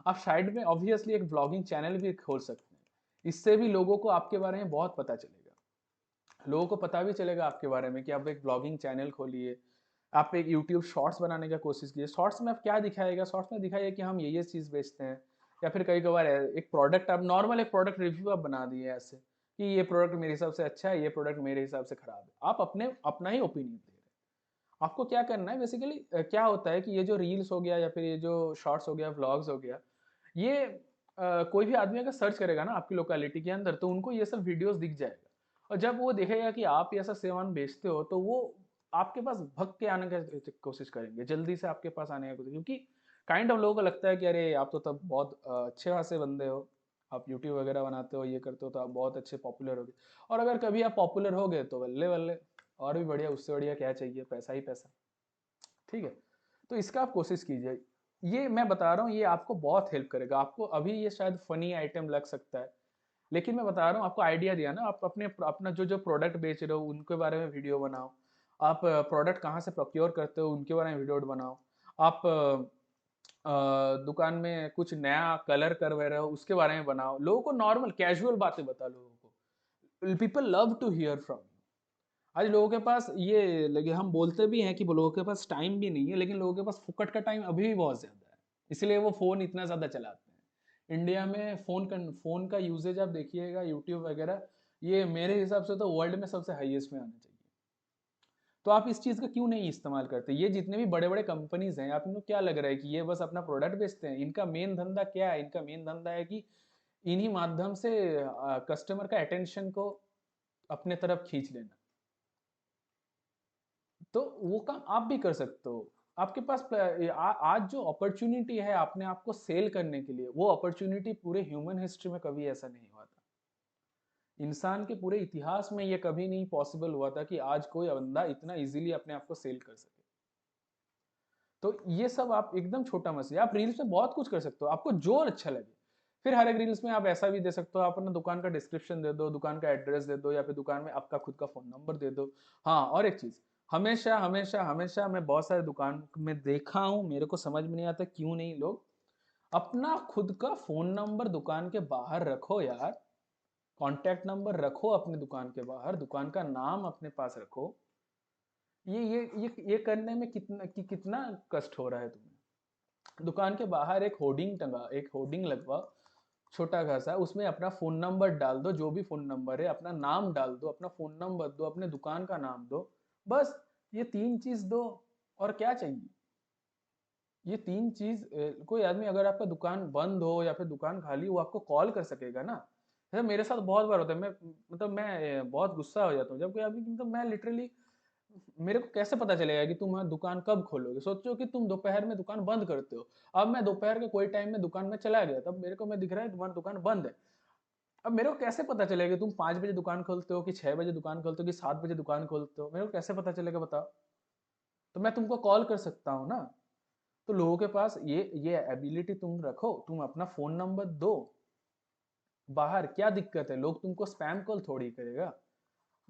आप साइड में ऑब्वियसली एक ब्लॉगिंग चैनल भी खोल सकते हैं। इससे भी लोगों को आपके बारे में बहुत पता चलेगा, लोगों को पता भी चलेगा आपके बारे में कि आप एक ब्लॉगिंग चैनल खोलिए, आप एक यूट्यूब शॉर्ट्स बनाने का कोशिश कीजिए। शॉर्ट्स में आप क्या दिखाएगा? शॉर्ट्स में दिखाइए कि हम ये चीज़ बेचते हैं, या फिर कई कबार एक प्रोडक्ट, आप नॉर्मल एक प्रोडक्ट रिव्यू आप बना दिए ऐसे कि ये प्रोडक्ट मेरे हिसाब से अच्छा है, ये प्रोडक्ट मेरे हिसाब से खराब है। आप अपना ही ओपिनियन दे रहे हैं। आपको क्या करना है बेसिकली, क्या होता है कि ये जो रील्स हो गया या फिर ये जो शॉर्ट्स हो गया, व्लॉग्स हो गया, ये कोई भी आदमी अगर सर्च करेगा ना आपकी लोकेलिटी के अंदर, तो उनको ये सब वीडियोस दिख जाएगा। और जब वो देखेगा कि आप ऐसा सामान बेचते हो, तो वो आपके पास भग के आने का कोशिश करेंगे, जल्दी से आपके पास आने का कोशिश, क्योंकि काइंड ऑफ लोगों को लगता है कि अरे आप तो तब बहुत अच्छे खासे बंदे हो, आप यूट्यूब वगैरह बनाते हो, ये करते हो, तो आप बहुत अच्छे पॉपुलर हो गए। और अगर कभी आप पॉपुलर हो गए तो बल्ले बल्ले, और भी बढ़िया, उससे बढ़िया क्या चाहिए, पैसा ही पैसा। ठीक है? तो इसका आप कोशिश कीजिए। ये मैं बता रहा हूँ, ये आपको बहुत हेल्प करेगा। आपको अभी ये शायद फनी आइटम लग सकता है, लेकिन मैं बता रहा हूँ, आपको आइडिया दिया ना, आप अपना जो जो प्रोडक्ट बेच रहे हो उनके बारे में वीडियो बनाओ। आप प्रोडक्ट कहाँ से प्रोक्योर करते हो उनके बारे में वीडियो बनाओ। आप दुकान में कुछ नया कलर करवा रहे हो उसके बारे में बनाओ। लोगों को नॉर्मल कैजुअल बातें बताओ लोगों को। People love to hear from you. आज लोगों के पास ये लगे, हम बोलते भी हैं कि लोगों के पास टाइम भी नहीं है, लेकिन लोगों के पास फुकट का टाइम अभी भी बहुत ज़्यादा है, इसलिए वो फ़ोन इतना ज़्यादा चलाते हैं। इंडिया में फ़ोन का यूजेज आप देखिएगा, यूट्यूब वगैरह, ये मेरे हिसाब से तो वर्ल्ड में सबसे हाईएस्ट में आना चाहिए। तो आप इस चीज़ का क्यों नहीं इस्तेमाल करते? ये जितने भी बड़े बड़े कंपनीज हैं, आप इनको क्या लग रहा है कि ये बस अपना प्रोडक्ट बेचते हैं? इनका मेन धंधा क्या है? इनका मेन धंधा है कि इन्हीं माध्यम से कस्टमर का अटेंशन को अपने तरफ खींच लेना। तो वो काम आप भी कर सकते हो। आपके पास आज जो अपॉर्चुनिटी है अपने आप को सेल करने के लिए, वो अपॉर्चुनिटी पूरे ह्यूमन हिस्ट्री में कभी ऐसा नहीं हुआ था। इंसान के पूरे इतिहास में ये कभी नहीं पॉसिबल हुआ था कि आज कोई बंदा इतना इजीली अपने आप को सेल कर सके। तो ये सब आप एकदम छोटा मसला है। आप रील्स में बहुत कुछ कर सकते हो, आपको जो अच्छा लगे। फिर हर एक रील्स में आप ऐसा भी दे सकते हो, आप अपना दुकान का डिस्क्रिप्शन दे दो, दुकान का एड्रेस दे दो, या फिर दुकान में आपका खुद का फोन नंबर दे दो। हाँ, और एक चीज, हमेशा हमेशा हमेशा मैं बहुत सारे दुकान में देखा हूँ, मेरे को समझ में नहीं आता क्यों नहीं लोग अपना खुद का फोन नंबर दुकान के बाहर रखो यार। कॉन्टैक्ट नंबर रखो अपने दुकान के बाहर, दुकान का नाम अपने पास रखो। ये करने में कितना कष्ट हो रहा है तुम्हें? दुकान के बाहर एक होर्डिंग टंगा, एक होर्डिंग लगवाओ, छोटा खासा, उसमें अपना फोन नंबर डाल दो, जो भी फोन नंबर है, अपना नाम डाल दो, अपना फोन नंबर दो, अपने दुकान का नाम दो। बस ये तीन चीज दो, और क्या चाहिए? ये तीन चीज कोई आदमी अगर आपका दुकान बंद हो या फिर दुकान खाली हो, आपको कॉल कर सकेगा ना। जैसे मेरे साथ बहुत बार होता है, मैं बहुत गुस्सा हो जाता हूँ जब कोई आदमी, मैं लिटरली, मेरे को कैसे पता चलेगा कि तुम दुकान कब खोलोगे? सोचो कि तुम दोपहर में दुकान बंद करते हो। अब मैं दोपहर के कोई टाइम में दुकान में चला गया, तब मेरे को मैं दिख रहा है तुम्हारी दुकान बंद है। अब मेरे को कैसे पता चलेगा कि तुम 5 बजे दुकान खोलते हो, कि 6 बजे दुकान खोलते हो, कि 7 बजे दुकान खोलते हो? मेरे को कैसे पता चलेगा बताओ? तो मैं तुमको कॉल कर सकता हूँ ना। तो लोगों के पास ये एबिलिटी तुम रखो, तुम अपना फोन नंबर दो। बाहर क्या दिक्कत है? लोग तुमको स्पैम कॉल थोड़ी करेगा,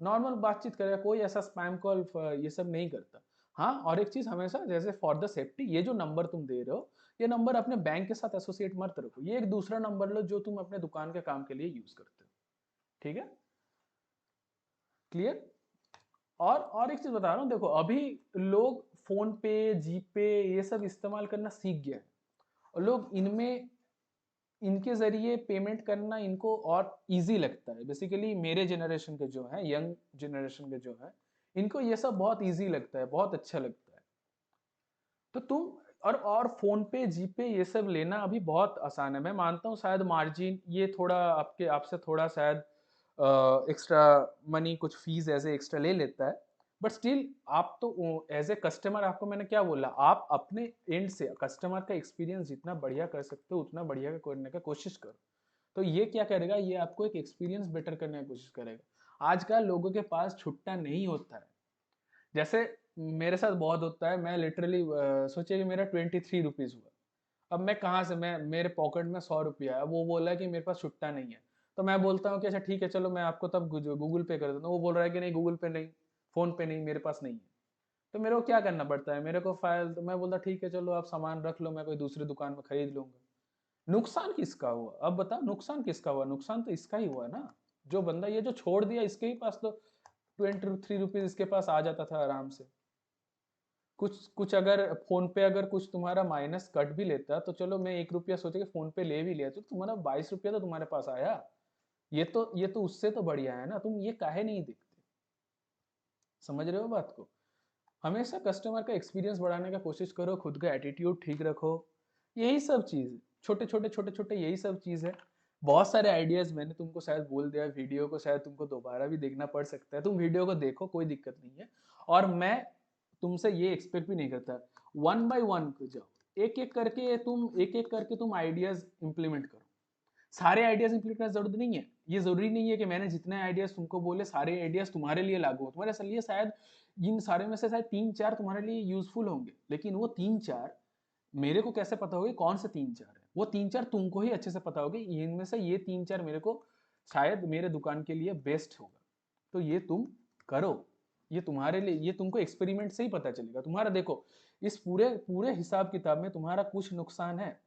नॉर्मल बातचीत करेगा, कोई ऐसा स्पैम कॉल ये सब नहीं करता। हाँ, और एक चीज हमेशा, जैसे फॉर द सेफ्टी, ये जो नंबर तुम दे रहे हो, ये नंबर अपने बैंक के साथ एसोसिएट मत रखो। ये एक दूसरा नंबर लो जो तुम अपने दुकान के काम के लिए यूज करते हो। ठीक है? क्लियर? और एक चीज बता रहा हूँ, देखो अभी लोग फोन पे, जीपे, ये सब इस्तेमाल करना सीख गए हैं, और लोग इनमें, इनके जरिए पेमेंट करना इनको और इजी लगता है। बेसिकली मेरे जनरेशन के जो है, यंग जनरेशन के जो है, इनको ये सब बहुत इजी लगता है, बहुत अच्छा लगता है। तो तुम, और फोन पे, जीपे, ये सब लेना अभी बहुत आसान है। मैं मानता हूँ शायद मार्जिन ये थोड़ा आपसे थोड़ा शायद एक्स्ट्रा मनी, कुछ फीस ऐसे एक्स्ट्रा ले लेता है, बट स्टिल आप तो एज ए कस्टमर, आपको मैंने क्या बोला, आप अपने एंड से कस्टमर का एक्सपीरियंस जितना बढ़िया कर सकते हो उतना बढ़िया करने का कोशिश करो। तो ये क्या करेगा, ये आपको एक एक्सपीरियंस बेटर करने की कोशिश करेगा। आजकल लोगों के पास छुट्टा नहीं होता है। जैसे मेरे साथ बहुत होता है, मैं लिटरली सोचिए कि मेरा 23 रुपीज़ हुआ। अब मैं कहाँ से, मैं मेरे पॉकेट में 100 रुपया है, वो बोला है कि मेरे पास छुट्टा नहीं है। तो मैं बोलता हूँ कि अच्छा ठीक है, चलो मैं आपको तब गूगल पे कर देता हूँ। वो बोल रहा है कि नहीं, गूगल पे नहीं, फ़ोन पे नहीं, मेरे पास नहीं है। तो मेरे को क्या करना पड़ता है, मेरे को फाइल, तो मैं बोलता ठीक है चलो आप सामान रख लो, मैं कोई दूसरी दुकान में खरीद लूंगा। नुकसान किसका हुआ? अब बताओ, नुकसान किसका हुआ? नुकसान तो इसका ही हुआ ना, जो बंदा ये जो छोड़ दिया, इसके ही पास तो 23 रुपीज इसके पास आ जाता था आराम से। कुछ कुछ अगर फोन पे अगर कुछ तुम्हारा माइनस कट भी लेता, तो चलो मैं 1 रुपया सोचे कि फोन पे ले भी लिया, तो तुम्हारा 22 रुपया तो तुम्हारे पास आया। ये तो उससे तो बढ़िया है ना। तुम ये काहे नहीं देखते? समझ रहे हो बात को? हमेशा कस्टमर का एक्सपीरियंस बढ़ाने का कोशिश करो, खुद का एटीट्यूड ठीक रखो। यही सब चीज़, छोटे छोटे छोटे छोटे यही सब चीज़ है। बहुत सारे आइडियाज मैंने तुमको शायद बोल दिया, वीडियो को शायद तुमको दोबारा भी देखना पड़ सकता है, तुम वीडियो को देखो, कोई दिक्कत नहीं है। और मैं तुमसे ये एक्सपेक्ट भी नहीं करता, वन बाय वन जाओ, एक एक करके तुम आइडियाज इंप्लीमेंट करो। सारे आइडियाज इंप्लीमेंट करना जरूरी नहीं है। ये जरूरी नहीं है कि मैंने जितने आइडियाज तुमको बोले सारे आइडियाज तुम्हारे लिए लागू हो। तुम्हारे लिए शायद इन सारे में से शायद 3-4 तुम्हारे लिए यूजफुल होंगे, लेकिन वो 3-4 मेरे को कैसे पता होगी कौन से 3-4 है? वो 3-4 तुमको ही अच्छे से पता होगी, इनमें से ये 3-4 मेरे को शायद मेरे दुकान के लिए बेस्ट होगा। तो ये तुम करो, ये तुम्हारे लिए, ये तुमको एक्सपेरिमेंट से ही पता चलेगा। तुम्हारा देखो, इस पूरे पूरे हिसाब किताब में तुम्हारा कुछ नुकसान है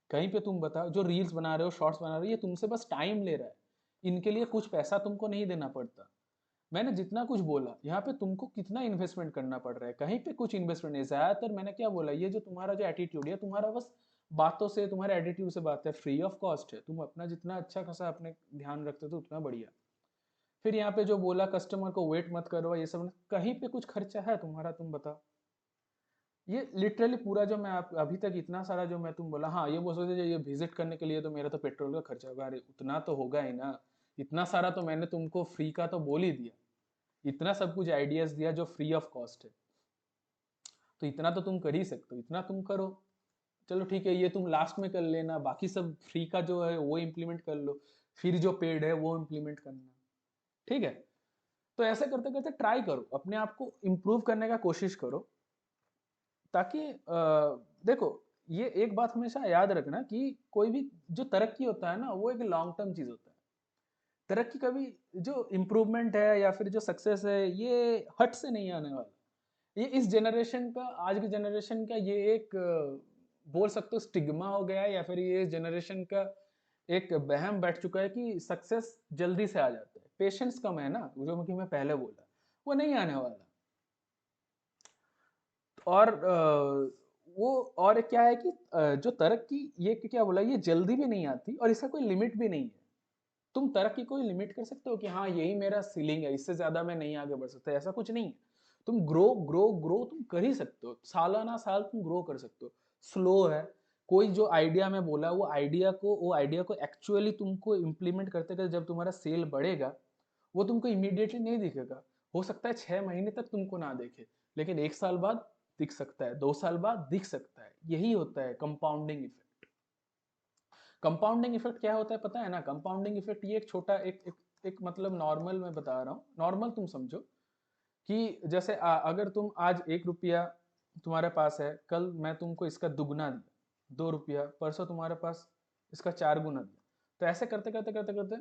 कहीं पे? तुम बताओ, जो रील्स बना रहे हो, शॉर्ट्स बना रहे हो, ये तुमसे बस टाइम ले रहा है, इनके लिए कुछ पैसा तुमको नहीं देना पड़ता। मैंने जितना कुछ बोला यहाँ पे तुमको कितना इन्वेस्टमेंट करना पड़ रहा है, कहीं पे कुछ इन्वेस्टमेंट नहीं। ज्यादातर मैंने क्या बोला, ये जो तुम्हारा जो एटीट्यूड है, तुम्हारा बस बातों से, तुम्हारे एटीट्यूड से बात है, फ्री ऑफ कॉस्ट है। तुम अपना जितना अच्छा खासा अपने ध्यान रखते हो उतना बढ़िया। फिर यहाँ पे जो बोला कस्टमर को वेट मत करो, ये सब कहीं पे कुछ खर्चा है तुम्हारा? तुम बताओ। ये लिटरली पूरा जो मैं आप अभी तक इतना सारा जो मैं तुम बोला, हाँ ये बोल सकते ये विजिट करने के लिए तो मेरा तो पेट्रोल का खर्चा होगा। अरे उतना तो होगा ही ना, इतना सारा तो मैंने तुमको फ्री का तो बोल ही दिया, इतना सब कुछ आइडियाज दिया जो फ्री ऑफ कॉस्ट है। तो इतना तो तुम कर ही सकते हो, इतना तुम करो। चलो ठीक है, ये तुम लास्ट में कर लेना, बाकी सब फ्री का जो है वो इम्प्लीमेंट कर लो, फिर जो पेड है वो इम्प्लीमेंट करना। ठीक है, तो ऐसे करते करते ट्राई करो, अपने आप को इम्प्रूव करने का कोशिश करो, ताकि देखो, ये एक बात हमेशा याद रखना कि कोई भी जो तरक्की होता है ना, वो एक लॉन्ग टर्म चीज होता है। तरक्की कभी, जो इम्प्रूवमेंट है या फिर जो सक्सेस है, ये हट से नहीं आने वाला। ये इस जनरेशन का, आज की जनरेशन का ये एक बोल सकते हो स्टिग्मा हो गया है, या फिर ये इस जनरेशन का एक वहम बैठ चुका है कि सक्सेस जल्दी से आ जाता है, पेशेंस कम है ना, जो कि मैं पहले बोला, वो नहीं आने वाला। और वो और क्या है कि जो तरक्की, ये क्या बोला, ये जल्दी भी नहीं आती और इसका कोई लिमिट भी नहीं है। तुम तरक्की को लिमिट कर सकते हो कि हाँ यही मेरा सीलिंग है, इससे ज्यादा मैं नहीं आगे बढ़ सकता, ऐसा कुछ नहीं है। तुम ग्रो ग्रो ग्रो तुम कर ही सकते हो, सालाना साल तुम ग्रो कर सकते हो। स्लो है, कोई जो आइडिया मैं बोला, वो आइडिया को एक्चुअली तुमको इम्प्लीमेंट करते करते जब तुम्हारा सेल बढ़ेगा, वो तुमको इमीडिएटली नहीं दिखेगा। हो सकता है 6 महीने तक तुमको ना देखे, लेकिन 1 साल बाद दिख सकता है, 2 साल बाद दिख सकता है। यही होता है कंपाउंडिंग इफेक्ट। कंपाउंडिंग इफेक्ट क्या होता है पता है ना? कंपाउंडिंग इफेक्ट ये एक छोटा एक मतलब नॉर्मल मैं बता रहा हूँ, नॉर्मल तुम समझो कि जैसे अगर तुम आज 1 रुपया तुम्हारे पास है, कल मैं तुमको इसका दुगना दिया 2 रुपया, परसों तुम्हारे पास इसका 4 गुना दिया। तो ऐसे करते करते करते करते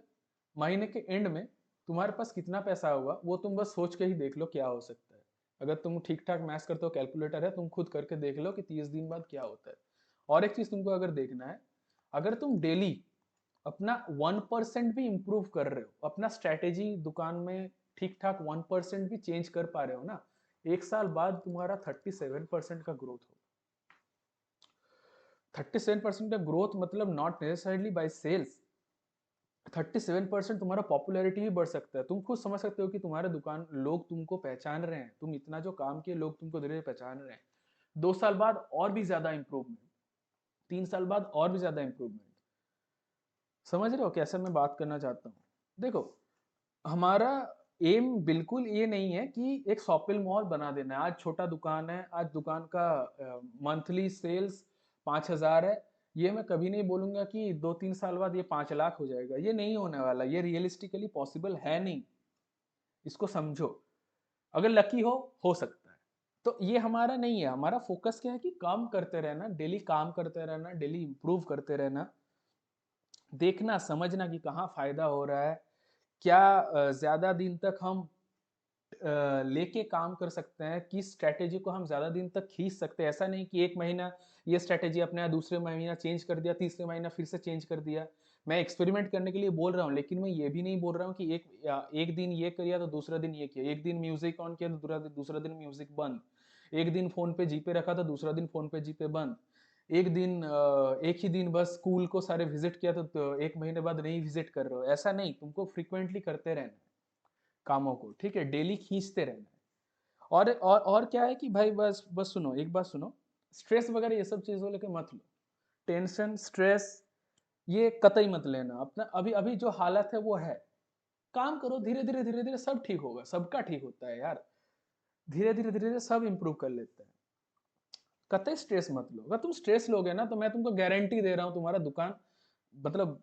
महीने के एंड में तुम्हारे पास कितना पैसा होगा वो तुम बस सोच के ही देख लो क्या हो सकता है। अगर तुम ठीक ठाक मैथ्स करते हो, कैलकुलेटर है, तुम खुद करके देख लो कि 30 दिन बाद क्या होता है। और एक चीज तुमको अगर देखना है, अगर तुम डेली अपना 1% भी इम्प्रूव कर रहे हो, अपना स्ट्रैटेजी दुकान में ठीक ठाक 1% भी चेंज कर पा रहे हो ना, 1 साल बाद तुम्हारा 37% का ग्रोथ हो। 37% का ग्रोथ मतलब नॉट नेसेसरली बाय सेल्स, 37% तुम्हारा पॉपुलैरिटी भी बढ़ सकता है। तुम खुद समझ सकते हो कि तुम्हारे दुकान लोग तुमको पहचान रहे हैं, तुम इतना जो काम किए लोग तुमको धीरे धीरे पहचान रहे हैं। 2 साल बाद और भी ज्यादा इंप्रूवमेंट, 3 साल बाद और भी ज्यादा इंप्रूवमेंट। समझ रहे हो कैसे मैं बात करना चाहता हूँ? देखो, हमारा एम बिल्कुल ये नहीं है कि एक शॉपिंग मॉल बना देना है। आज छोटा दुकान है, आज दुकान का मंथली सेल्स 5,000 है, ये मैं कभी नहीं बोलूंगा कि 2-3 साल बाद ये 5 लाख हो जाएगा। ये नहीं होने वाला, ये रियलिस्टिकली पॉसिबल है नहीं, इसको समझो। अगर लकी हो सकता है। तो ये हमारा नहीं है, हमारा फोकस क्या है कि काम करते रहना, डेली काम करते रहना, डेली इंप्रूव करते रहना, देखना समझना कि कहाँ फायदा हो रहा है, क्या ज्यादा दिन तक हम लेके काम कर सकते हैं, किस स्ट्रैटेजी को हम ज्यादा दिन तक खींच सकते हैं। ऐसा नहीं कि एक महीना ये स्ट्रैटेजी अपने दूसरे महीना चेंज कर दिया, तीसरे महीना फिर से चेंज कर दिया। मैं एक्सपेरिमेंट करने के लिए बोल रहा हूँ, लेकिन मैं ये भी नहीं बोल रहा हूँ कि एक दिन ये किया तो दूसरा दिन ये किया, एक दिन म्यूजिक ऑन किया तो दूसरा दिन म्यूजिक बंद, एक दिन फोन पे जीपे रखा तो दूसरा दिन फोन पे जीपे बंद, एक दिन एक ही दिन बस स्कूल को सारे विजिट किया तो 1 महीने बाद नहीं विजिट कर रहे हो। ऐसा नहीं, तुमको फ्रिक्वेंटली करते रहना है कामों को, ठीक है, डेली खींचते रहना है। और क्या है कि भाई बस बस सुनो, एक बात सुनो, स्ट्रेस वगैरह ये सब चीज़ों लेके मत लो। टेंशन स्ट्रेस ये कतई मत लेना। अपना अभी अभी जो हालत है वो है, काम करो, धीरे धीरे सब ठीक होगा, सबका ठीक होता है यार। धीरे धीरे सब इंप्रूव कर लेते हैं। कतई स्ट्रेस मत लो। अगर तुम स्ट्रेस लोगे ना तो मैं तुमको गारंटी दे रहा हूँ तुम्हारा दुकान मतलब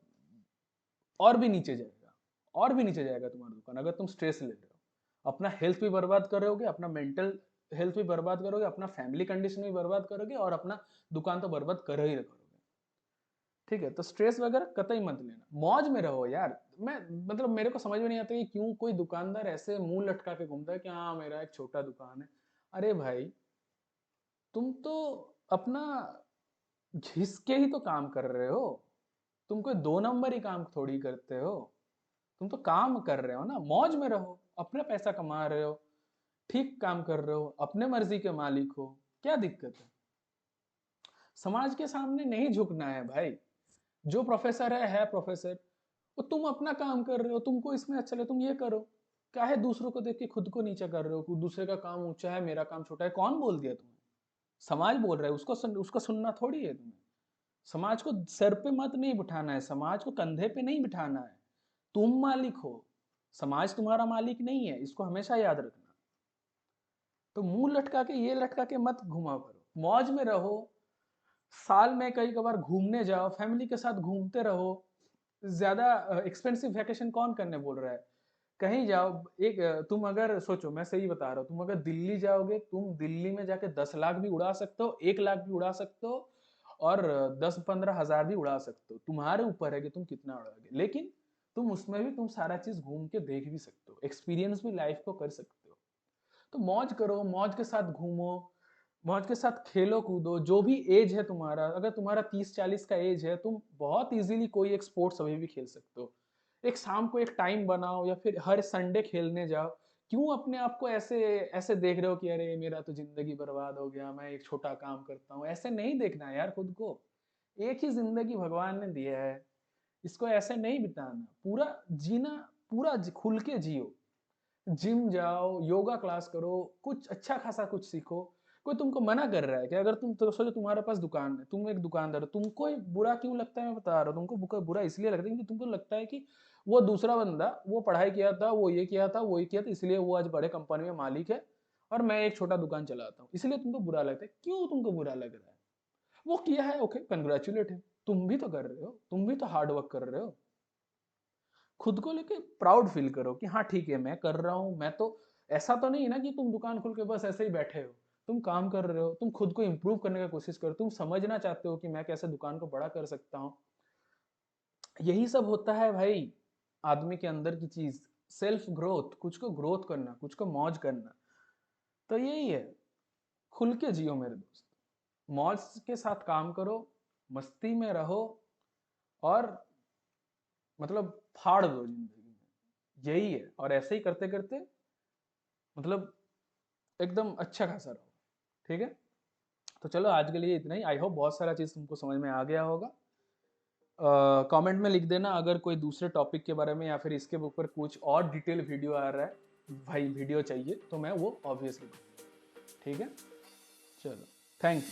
और भी नीचे जाएगा, और भी नीचे जाएगा तुम्हारा दुकान, अगर तुम स्ट्रेस ले रहे हो। अपना हेल्थ भी बर्बाद करोगे, अपना मेंटल हेल्थ भी बर्बाद करोगे, अपना फैमिली कंडीशन भी बर्बाद करोगे, और अपना दुकान तो बर्बाद कर ही करोगे। ठीक है, तो स्ट्रेस वगैरह कतई मत लेना, मौज में रहो यार। मैं मतलब मेरे को समझ में नहीं आता कि क्यों कोई दुकानदार ऐसे मुंह लटका के घूमता है कि हाँ मेरा एक छोटा दुकान है। अरे भाई, तुम तो अपना घिस के ही तो काम कर रहे हो, तुम कोई 2 नंबर ही काम थोड़ी करते हो। तुम तो काम कर रहे हो ना, मौज में रहो, अपना पैसा कमा रहे हो, ठीक काम कर रहे हो, अपने मर्जी के मालिक हो, क्या दिक्कत है। समाज के सामने नहीं झुकना है भाई। जो प्रोफेसर है प्रोफेसर। वो तुम अपना काम कर रहे हो, तुमको इसमें अच्छा लगे तुम ये करो। काहे दूसरों को देख के खुद को नीचा कर रहे हो, दूसरे का काम ऊंचा है मेरा काम छोटा है, कौन बोल दिया तुम्हें? समाज बोल रहा है, उसको सुनना थोड़ी है तुम्हें। समाज को सर पे मत नहीं बिठाना है, समाज को कंधे पे नहीं बिठाना है। तुम मालिक हो, समाज तुम्हारा मालिक नहीं है, इसको हमेशा याद रखना। तो मुंह लटका के ये लटका के मत घुमा करो, मौज में रहो। साल में कई बार घूमने जाओ, फैमिली के साथ घूमते रहो। ज्यादा एक्सपेंसिव वैकेशन कौन करने बोल रहा है? कहीं जाओ, एक तुम अगर सोचो, मैं सही बता रहा हूँ, तुम अगर दिल्ली जाओगे, तुम दिल्ली में जाके 10 लाख भी उड़ा सकते हो, 1 लाख भी उड़ा सकते हो, और 10-15 हज़ार भी उड़ा सकते हो। तुम्हारे ऊपर है कि तुम कितना उड़ाओगे, लेकिन तुम उसमें भी तुम सारा चीज घूम के देख भी सकते हो, एक्सपीरियंस भी लाइफ को कर सकते हो। तो मौज करो, मौज के साथ घूमो, मौज के साथ खेलो कूदो। जो भी एज है तुम्हारा, अगर तुम्हारा 30-40 का एज है, तुम बहुत इजीली कोई एक स्पोर्ट्स अभी भी खेल सकते हो। एक शाम को एक टाइम बनाओ, या फिर हर संडे खेलने जाओ। क्यों अपने आप को ऐसे ऐसे देख रहे हो कि अरे मेरा तो जिंदगी बर्बाद हो गया, मैं एक छोटा काम करता हूँ? ऐसे नहीं देखना है यार खुद को। एक ही जिंदगी भगवान ने दिया है, इसको ऐसे नहीं बिताना। पूरा जीना, पूरा खुल के जियो। जिम जाओ, योगा क्लास करो, कुछ अच्छा खासा कुछ सीखो। कोई तुमको मना कर रहा है कि अगर तुम तो सोचो तुम्हारे पास दुकान है, तुम एक दुकानदार हो, तुमको बुरा क्यों लगता है? मैं बता रहा हूँ, तुमको बुरा इसलिए लगता है क्योंकि तुमको लगता है कि वो दूसरा बंदा, वो पढ़ाई किया था, वो ये किया था, वो ये किया था, इसलिए वो आज बड़े कंपनी में मालिक है, और मैं एक छोटा दुकान चलाता हूँ, इसलिए तुमको बुरा लगता है। क्यों तुमको बुरा लग रहा है? वो किया है, ओके, कंग्रेचुलेट है, तुम भी तो कर रहे हो, तुम भी तो हार्ड वर्क कर रहे हो। खुद को लेके प्राउड फील करो कि हाँ ठीक है, मैं कर रहा हूँ। मैं तो ऐसा तो नहीं है ना कि तुम दुकान खोल के बस ऐसे ही बैठे हो। तुम काम कर रहे हो, तुम खुद को इम्प्रूव करने की कोशिश करो, तुम समझना चाहते हो कि मैं कैसे दुकान को बड़ा कर सकता हूँ। यही सब होता है भाई, आदमी के अंदर की चीज, सेल्फ ग्रोथ, कुछ को ग्रोथ करना, कुछ को मौज करना। तो यही है, खुल के जियो मेरे दोस्त, मौज के साथ काम करो, मस्ती में रहो, और मतलब फाड़ दो जिंदगी में। यही है, और ऐसे ही करते करते मतलब एकदम अच्छा खासा रहो। ठीक है, तो चलो आज के लिए इतना ही। आई होप बहुत सारा चीज़ तुमको समझ में आ गया होगा। कमेंट में लिख देना अगर कोई दूसरे टॉपिक के बारे में या फिर इसके ऊपर कुछ और डिटेल वीडियो आ रहा है, भाई वीडियो चाहिए, तो मैं वो ऑब्वियसली। ठीक है, चलो, थैंक यू।